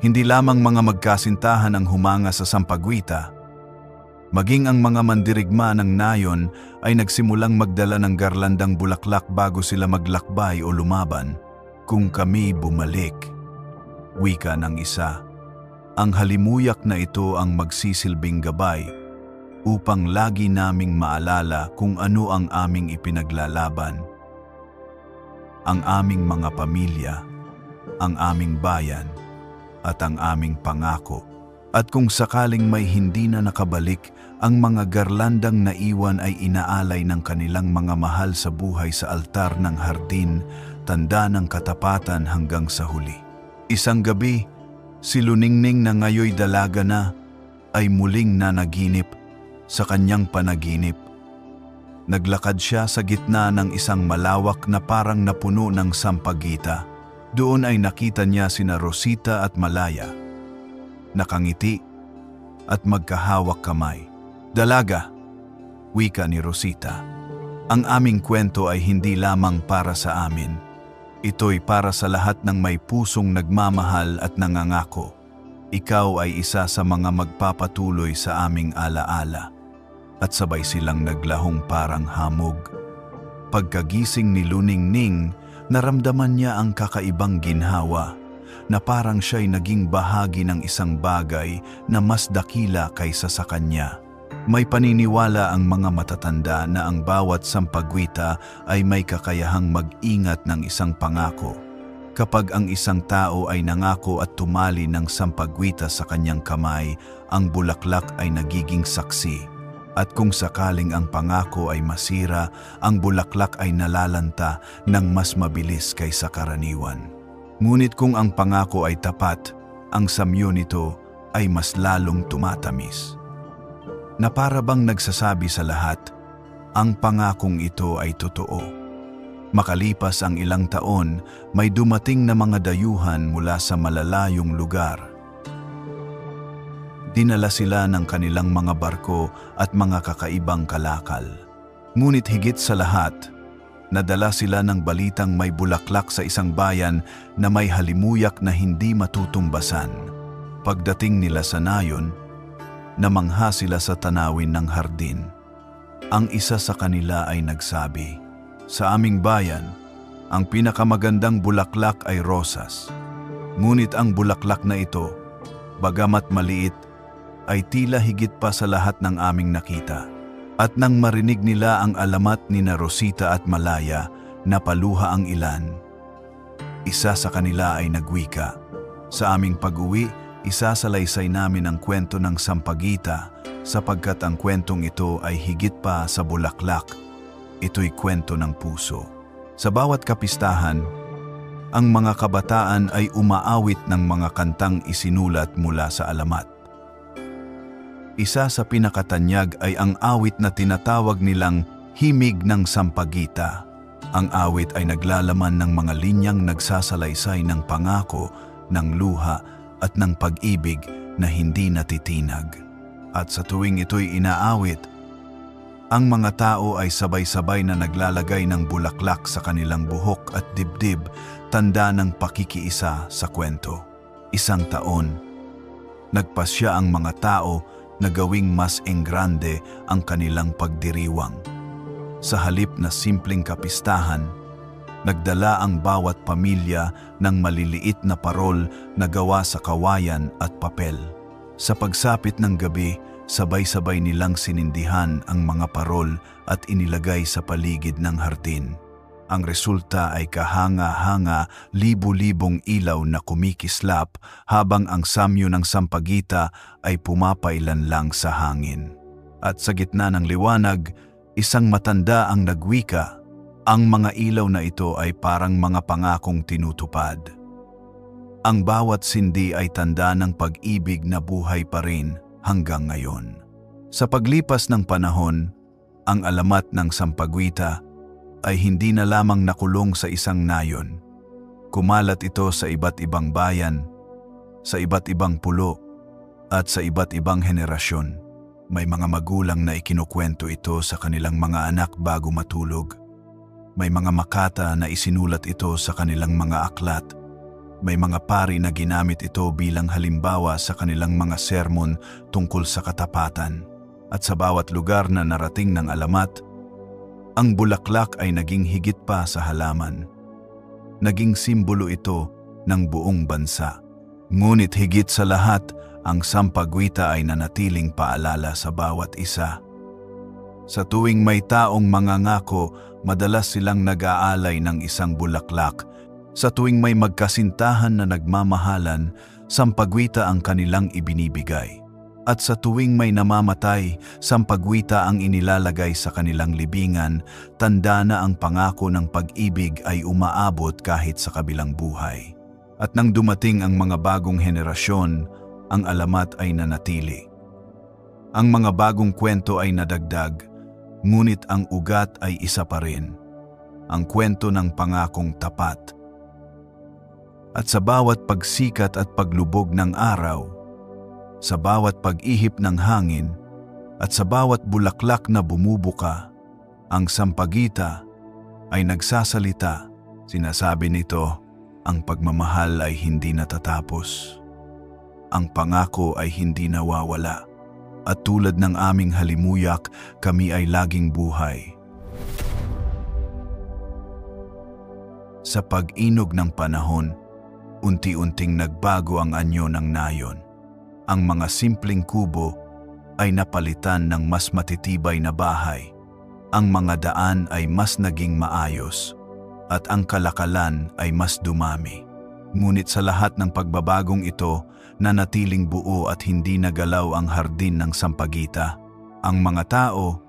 Hindi lamang mga magkasintahan ang humanga sa sampagwita, maging ang mga mandirigma ng nayon ay nagsimulang magdala ng garlandang bulaklak bago sila maglakbay o lumaban. Kung kami bumalik, wika ng isa, ang halimuyak na ito ang magsisilbing gabay upang lagi naming maalala kung ano ang aming ipinaglalaban, ang aming mga pamilya, ang aming bayan, at ang aming pangako. At kung sakaling may hindi na nakabalik, ang mga garlandang naiwan ay inaalay ng kanilang mga mahal sa buhay sa altar ng hardin, tanda ng katapatan hanggang sa huli. Isang gabi, si Luningning na ngayoy dalaga na ay muling nanaginip. Sa kanyang panaginip, naglakad siya sa gitna ng isang malawak na parang napuno ng sampagita. Doon ay nakita niya sina Rosita at Malaya, nakangiti at magkahawak kamay. Dalaga, wika ni Rosita, ang aming kwento ay hindi lamang para sa amin. Ito'y para sa lahat ng may pusong nagmamahal at nangangako. Ikaw ay isa sa mga magpapatuloy sa aming alaala. At sabay silang naglahong parang hamog. Pagkagising ni Luningning, naramdaman niya ang kakaibang ginhawa na parang siya'y naging bahagi ng isang bagay na mas dakila kaysa sa kanya. May paniniwala ang mga matatanda na ang bawat sampagwita ay may kakayahang mag-ingat ng isang pangako, Kapag ang isang tao ay nangako at tumali ng sampagwita sa kanyang kamay, ang bulaklak ay nagiging saksi. At kung sakaling ang pangako ay masira, ang bulaklak ay nalalanta ng mas mabilis kaysa karaniwan. Ngunit kung ang pangako ay tapat, ang samyo nito ay mas lalong tumatamis. Na para bang nagsasabi sa lahat, ang pangakong ito ay totoo. Makalipas ang ilang taon, may dumating na mga dayuhan mula sa malalayong lugar. Dinala sila ng kanilang mga barko at mga kakaibang kalakal. Ngunit higit sa lahat, nadala sila ng balitang may bulaklak sa isang bayan na may halimuyak na hindi matutumbasan. Pagdating nila sa nayon, namangha sila sa tanawin ng hardin. Ang isa sa kanila ay nagsabi, "Sa aming bayan, ang pinakamagandang bulaklak ay rosas. Ngunit ang bulaklak na ito, bagamat maliit, ay tila higit pa sa lahat ng aming nakita." At nang marinig nila ang alamat ni na Rosita at Malaya, napaluha ang ilan. Isa sa kanila ay nagwika, "Sa aming pag-uwi, isasalaysay namin ang kwento ng Sampaguita sapagkat ang kwentong ito ay higit pa sa bulaklak. Ito'y kwento ng puso." Sa bawat kapistahan, ang mga kabataan ay umaawit ng mga kantang isinulat mula sa alamat. Isa sa pinakatanyag ay ang awit na tinatawag nilang Himig ng Sampaguita. Ang awit ay naglalaman ng mga linyang nagsasalaysay ng pangako, ng luha at ng pag-ibig na hindi natitinag. At sa tuwing ito'y inaawit, ang mga tao ay sabay-sabay na naglalagay ng bulaklak sa kanilang buhok at dibdib, tanda ng pakikiisa sa kwento. Isang taon, nagpasya ang mga tao na gawing mas enggrande ang kanilang pagdiriwang. Sa halip na simpleng kapistahan, nagdala ang bawat pamilya ng maliliit na parol na gawa sa kawayan at papel. Sa pagsapit ng gabi, sabay-sabay nilang sinindihan ang mga parol at inilagay sa paligid ng hardin. Ang resulta ay kahanga-hanga, libu-libong ilaw na kumikislap habang ang samyo ng Sampaguita ay pumapailan lang sa hangin. At sa gitna ng liwanag, isang matanda ang nagwika. Ang mga ilaw na ito ay parang mga pangakong tinutupad. Ang bawat sindi ay tanda ng pag-ibig na buhay pa rin hanggang ngayon. Sa paglipas ng panahon, ang alamat ng Sampaguita ay hindi na lamang nakulong sa isang nayon. Kumalat ito sa iba't ibang bayan, sa iba't ibang pulo, at sa iba't ibang henerasyon. May mga magulang na ikinukwento ito sa kanilang mga anak bago matulog. May mga makata na isinulat ito sa kanilang mga aklat. May mga pari na ginamit ito bilang halimbawa sa kanilang mga sermon tungkol sa katapatan. At sa bawat lugar na narating ng alamat, ang bulaklak ay naging higit pa sa halaman. Naging simbolo ito ng buong bansa. Ngunit higit sa lahat, ang Sampaguita ay nanatiling paalala sa bawat isa. Sa tuwing may taong mangangako, madalas silang nag-aalay ng isang bulaklak. Sa tuwing may magkasintahan na nagmamahalan, Sampaguita ang kanilang ibinibigay. At sa tuwing may namamatay, Sampaguita ang inilalagay sa kanilang libingan, tanda na ang pangako ng pag-ibig ay umaabot kahit sa kabilang buhay. At nang dumating ang mga bagong henerasyon, ang alamat ay nanatili. Ang mga bagong kwento ay nadagdag, ngunit ang ugat ay isa pa rin, ang kwento ng pangakong tapat. At sa bawat pagsikat at paglubog ng araw, sa bawat pag-ihip ng hangin, at sa bawat bulaklak na bumubuka, ang Sampaguita ay nagsasalita. Sinasabi nito, ang pagmamahal ay hindi natatapos. Ang pangako ay hindi nawawala. At tulad ng aming halimuyak, kami ay laging buhay. Sa pag-inog ng panahon, unti-unting nagbago ang anyo ng nayon. Ang mga simpleng kubo ay napalitan ng mas matitibay na bahay. Ang mga daan ay mas naging maayos at ang kalakalan ay mas dumami. Ngunit sa lahat ng pagbabagong ito, nanatiling buo at hindi nagalaw ang hardin ng Sampaguita. Ang mga tao,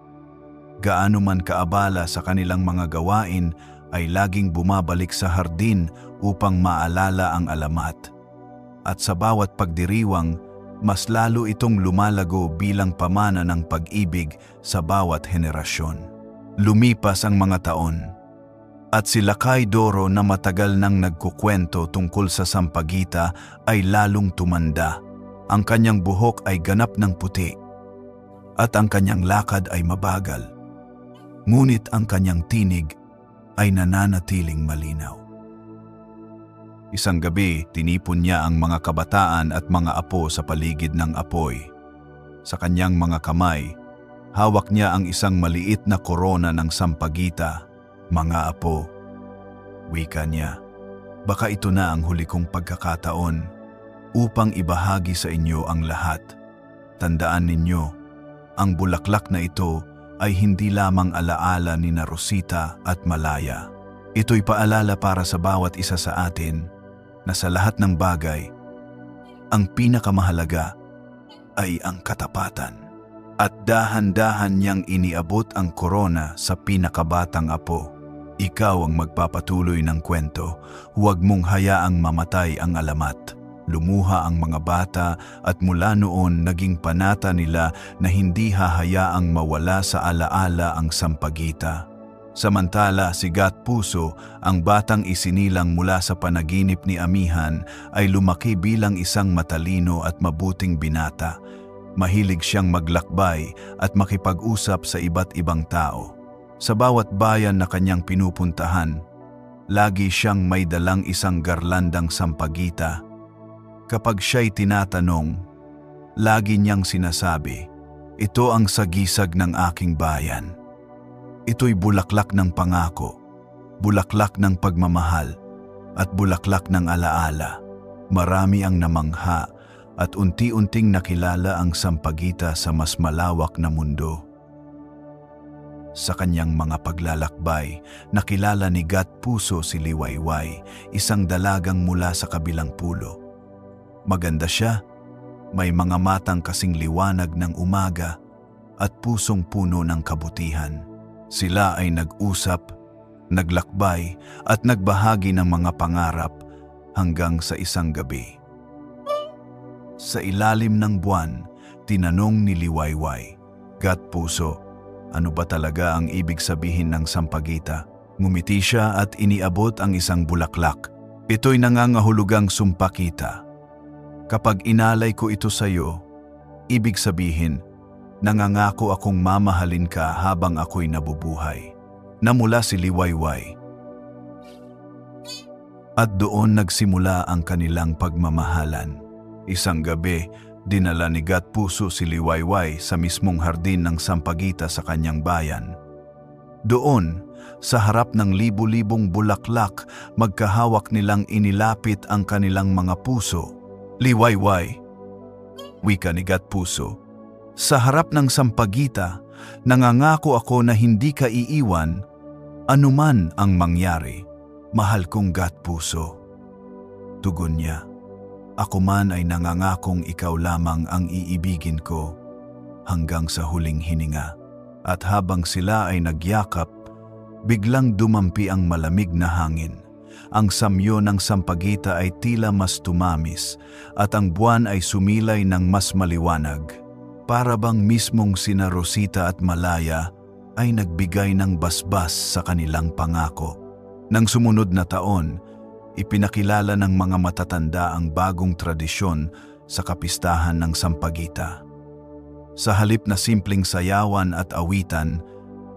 gaano man kaabala sa kanilang mga gawain, ay laging bumabalik sa hardin upang maalala ang alamat. At sa bawat pagdiriwang, mas lalo itong lumalago bilang pamana ng pag-ibig sa bawat henerasyon. Lumipas ang mga taon, at si Lakay Doro na matagal nang nagkukwento tungkol sa Sampaguita ay lalong tumanda. Ang kanyang buhok ay ganap ng puti, at ang kanyang lakad ay mabagal. Ngunit ang kanyang tinig ay nananatiling malinaw. Isang gabi, tinipon niya ang mga kabataan at mga apo sa paligid ng apoy. Sa kanyang mga kamay, hawak niya ang isang maliit na korona ng Sampaguita. Mga apo, wika niya, baka ito na ang huli kong pagkakataon upang ibahagi sa inyo ang lahat. Tandaan ninyo, ang bulaklak na ito ay hindi lamang alaala ni Rosita at Malaya. Ito'y paalala para sa bawat isa sa atin na sa lahat ng bagay, ang pinakamahalaga ay ang katapatan. At dahan-dahan niyang iniabot ang korona sa pinakabatang apo. Ikaw ang magpapatuloy ng kwento, huwag mong hayaang mamatay ang alamat. Lumuha ang mga bata at mula noon naging panata nila na hindi hahayaang mawala sa alaala ang Sampaguita. Samantala si Gat Puso, ang batang isinilang mula sa panaginip ni Amihan, ay lumaki bilang isang matalino at mabuting binata. Mahilig siyang maglakbay at makipag-usap sa iba't ibang tao. Sa bawat bayan na kanyang pinupuntahan, lagi siyang may dalang isang garlandang Sampaguita. Kapag siya'y tinatanong, lagi niyang sinasabi, "Ito ang sagisag ng aking bayan. Ito'y bulaklak ng pangako, bulaklak ng pagmamahal, at bulaklak ng alaala." Marami ang namangha at unti-unting nakilala ang Sampaguita sa mas malawak na mundo. Sa kanyang mga paglalakbay, nakilala ni Gat Puso si Liwayway, isang dalagang mula sa kabilang pulo. Maganda siya, may mga matang kasing liwanag ng umaga at pusong puno ng kabutihan. Sila ay nag-usap, naglakbay at nagbahagi ng mga pangarap hanggang sa isang gabi. Sa ilalim ng buwan, tinanong ni Liwayway, "Gat Puso, ano ba talaga ang ibig sabihin ng Sampaguita?" Ngumiti siya at iniabot ang isang bulaklak. "Ito'y nangangahulugang sumpakita. Kapag inalay ko ito sa iyo, ibig sabihin, nangangako akong mamahalin ka habang ako'y nabubuhay." Namula si Liwayway. At doon nagsimula ang kanilang pagmamahalan. Isang gabi, dinala ni Gat Puso si Liwayway sa mismong hardin ng Sampaguita sa kanyang bayan. Doon, sa harap ng libu-libong bulaklak, magkahawak nilang inilapit ang kanilang mga puso. "Liwayway," wika ni Gat Puso, "sa harap ng Sampaguita, nangangako ako na hindi ka iiwan anuman ang mangyari. Mahal kong Gat Puso." Tugon niya, "Ako man ay nangangakong ikaw lamang ang iibigin ko hanggang sa huling hininga." At habang sila ay nagyakap, biglang dumampi ang malamig na hangin. Ang samyo ng Sampaguita ay tila mas tumamis at ang buwan ay sumilay ng mas maliwanag. Para bang mismong sina Rosita at Malaya ay nagbigay ng basbas sa kanilang pangako. Nang sumunod na taon, ipinakilala ng mga matatanda ang bagong tradisyon sa kapistahan ng Sampaguita. Sa halip na simpleng sayawan at awitan,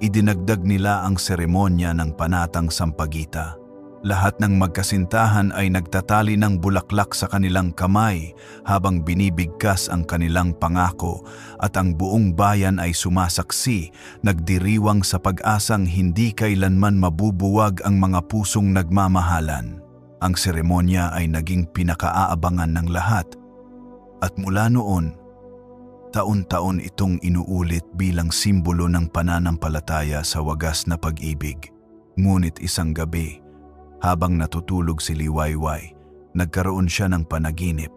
idinagdag nila ang seremonya ng panatang Sampaguita. Lahat ng magkasintahan ay nagtatali ng bulaklak sa kanilang kamay habang binibigkas ang kanilang pangako at ang buong bayan ay sumasaksi, nagdiriwang sa pag-asang hindi kailanman mabubuwag ang mga pusong nagmamahalan. Ang seremonya ay naging pinakaaabangan ng lahat at mula noon, taon-taon itong inuulit bilang simbolo ng pananampalataya sa wagas na pag-ibig. Ngunit isang gabi, habang natutulog si Liwayway, nagkaroon siya ng panaginip.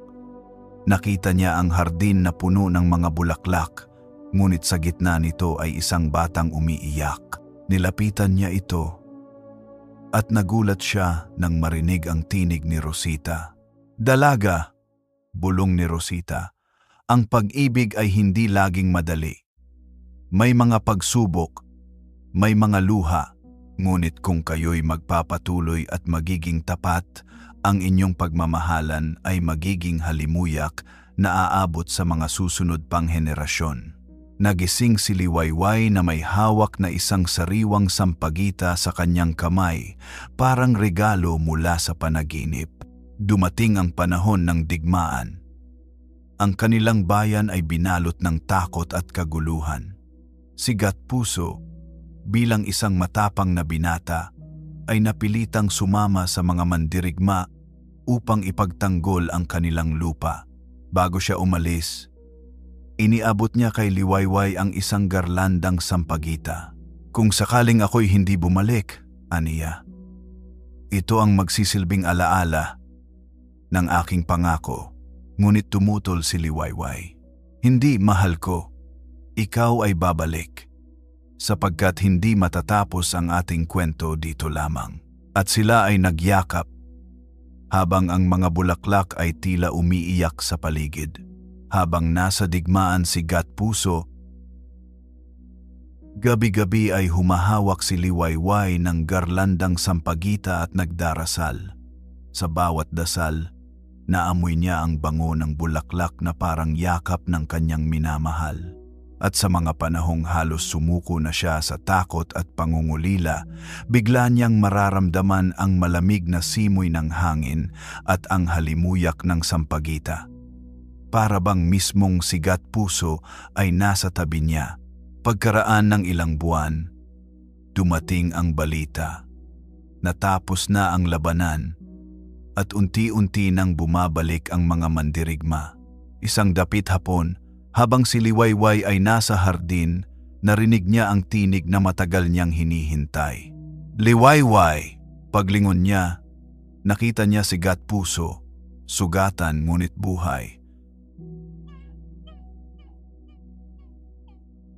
Nakita niya ang hardin na puno ng mga bulaklak, ngunit sa gitna nito ay isang batang umiiyak. Nilapitan niya ito at nagulat siya nang marinig ang tinig ni Rosita. "Dalaga," bulong ni Rosita, "ang pag-ibig ay hindi laging madali. May mga pagsubok, may mga luha, ngunit kung kayo'y magpapatuloy at magiging tapat, ang inyong pagmamahalan ay magiging halimuyak na aabot sa mga susunod pang henerasyon." Nagising si Liwayway na may hawak na isang sariwang sampagita sa kanyang kamay, parang regalo mula sa panaginip. Dumating ang panahon ng digmaan. Ang kanilang bayan ay binalot ng takot at kaguluhan. Si Gatpuso, bilang isang matapang na binata, ay napilitang sumama sa mga mandirigma upang ipagtanggol ang kanilang lupa. Bago siya umalis, iniabot niya kay Liwayway ang isang garlandang sampagita. "Kung sakaling ako'y hindi bumalik," aniya, "ito ang magsisilbing alaala ng aking pangako." Ngunit tumutol si Liwayway. "Hindi, mahal ko. Ikaw ay babalik. Sapagkat hindi matatapos ang ating kwento dito lamang." At sila ay nagyakap habang ang mga bulaklak ay tila umiiyak sa paligid. Habang nasa digmaan si Gatpuso, gabi-gabi ay humahawak si Liwayway ng garlandang sampagita at nagdarasal. Sa bawat dasal, naamoy niya ang bango ng bulaklak na parang yakap ng kanyang minamahal. At sa mga panahong halos sumuko na siya sa takot at pangungulila, bigla niyang mararamdaman ang malamig na simoy ng hangin at ang halimuyak ng sampagita. Para bang mismong si Gatpuso ay nasa tabi niya. Pagkaraan ng ilang buwan, dumating ang balita. Natapos na ang labanan at unti-unti nang bumabalik ang mga mandirigma. Isang dapit hapon, habang si Liwayway ay nasa hardin, narinig niya ang tinig na matagal niyang hinihintay. "Liwayway!" Paglingon niya, nakita niya si Gatpuso, sugatan ngunit buhay.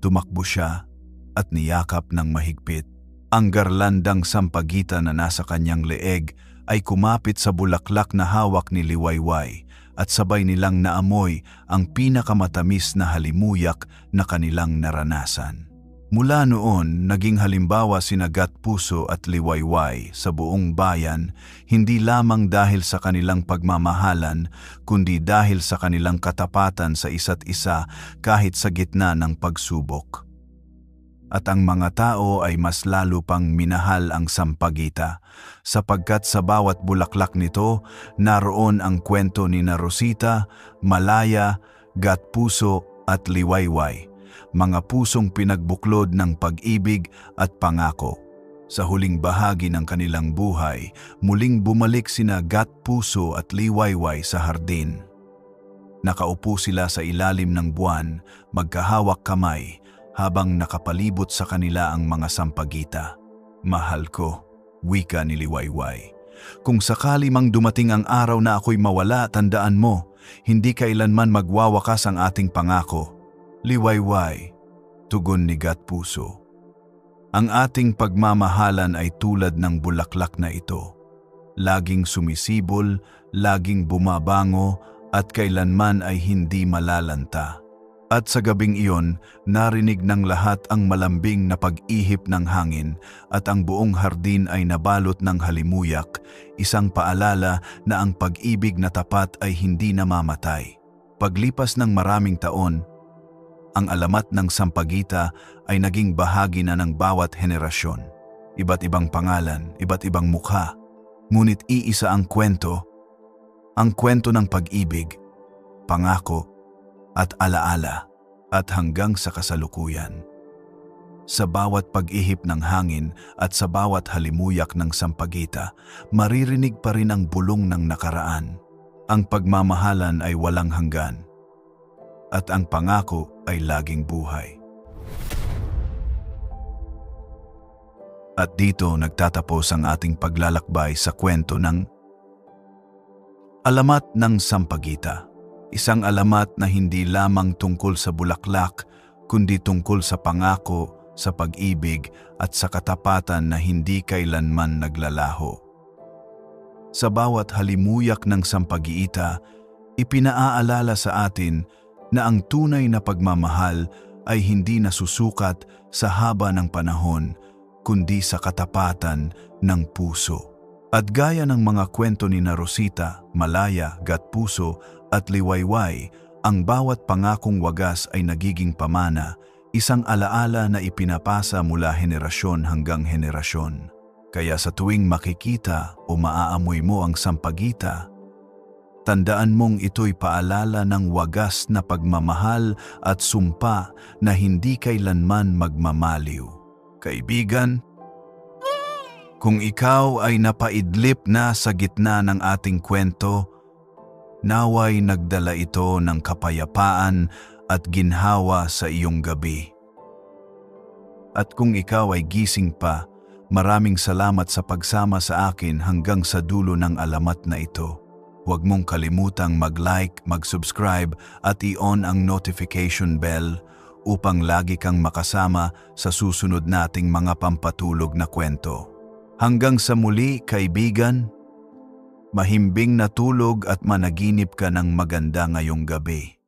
Tumakbo siya at niyakap ng mahigpit. Ang garlandang sampagita na nasa kanyang leeg ay kumapit sa bulaklak na hawak ni Liwayway at sabay nilang naamoy ang pinakamatamis na halimuyak na kanilang naranasan. Mula noon, naging halimbawa sina Gatpuso at Liwayway sa buong bayan, hindi lamang dahil sa kanilang pagmamahalan, kundi dahil sa kanilang katapatan sa isa't isa kahit sa gitna ng pagsubok. At ang mga tao ay mas lalo pang minahal ang sampagita, sapagkat sa bawat bulaklak nito, naroon ang kwento ni Rosita, Malaya, Gatpuso at Liwayway. Mga pusong pinagbuklod ng pag-ibig at pangako. Sa huling bahagi ng kanilang buhay, muling bumalik sina Gatpuso at Liwayway sa hardin. Nakaupo sila sa ilalim ng buwan, magkahawak kamay, habang nakapalibot sa kanila ang mga sampagita. "Mahal ko," wika ni Liwayway. "Kung sakali mang dumating ang araw na ako'y mawala, tandaan mo, hindi kailanman magwawakas ang ating pangako." "Liwayway," tugon ni Gatpuso, "ang ating pagmamahalan ay tulad ng bulaklak na ito. Laging sumisibol, laging bumabango, at kailanman ay hindi malalanta." At sa gabing iyon, narinig ng lahat ang malambing na pag-ihip ng hangin at ang buong hardin ay nabalot ng halimuyak, isang paalala na ang pag-ibig na tapat ay hindi namamatay. Paglipas ng maraming taon, ang alamat ng sampagita ay naging bahagi na ng bawat henerasyon. Iba't ibang pangalan, iba't ibang mukha, ngunit iisa ang kwento ng pag-ibig, pangako at alaala, at hanggang sa kasalukuyan. Sa bawat pag-ihip ng hangin at sa bawat halimuyak ng sampagita, maririnig pa rin ang bulong ng nakaraan. Ang pagmamahalan ay walang hanggan, at ang pangako ay laging buhay. At dito nagtatapos ang ating paglalakbay sa kwento ng Alamat ng Sampaguita. Isang alamat na hindi lamang tungkol sa bulaklak, kundi tungkol sa pangako, sa pag-ibig at sa katapatan na hindi kailanman naglalaho. Sa bawat halimuyak ng Sampaguita, ipinaaalala sa atin na ang tunay na pagmamahal ay hindi nasusukat sa haba ng panahon, kundi sa katapatan ng puso. At gaya ng mga kwento ni Rosita, Malaya, Gatpuso at Liwayway, ang bawat pangakong wagas ay nagiging pamana, isang alaala na ipinapasa mula henerasyon hanggang henerasyon. Kaya sa tuwing makikita o maaamoy mo ang Sampaguita, tandaan mong ito'y paalala ng wagas na pagmamahal at sumpa na hindi kailanman magmamaliw. Kaibigan, kung ikaw ay napaidlip na sa gitna ng ating kwento, naway nagdala ito ng kapayapaan at ginhawa sa iyong gabi. At kung ikaw ay gising pa, maraming salamat sa pagsama sa akin hanggang sa dulo ng alamat na ito. Huwag mong kalimutang mag-like, mag-subscribe at i-on ang notification bell upang lagi kang makasama sa susunod nating mga pampatulog na kwento. Hanggang sa muli, kaibigan, mahimbing na tulog at managinip ka ng maganda ngayong gabi.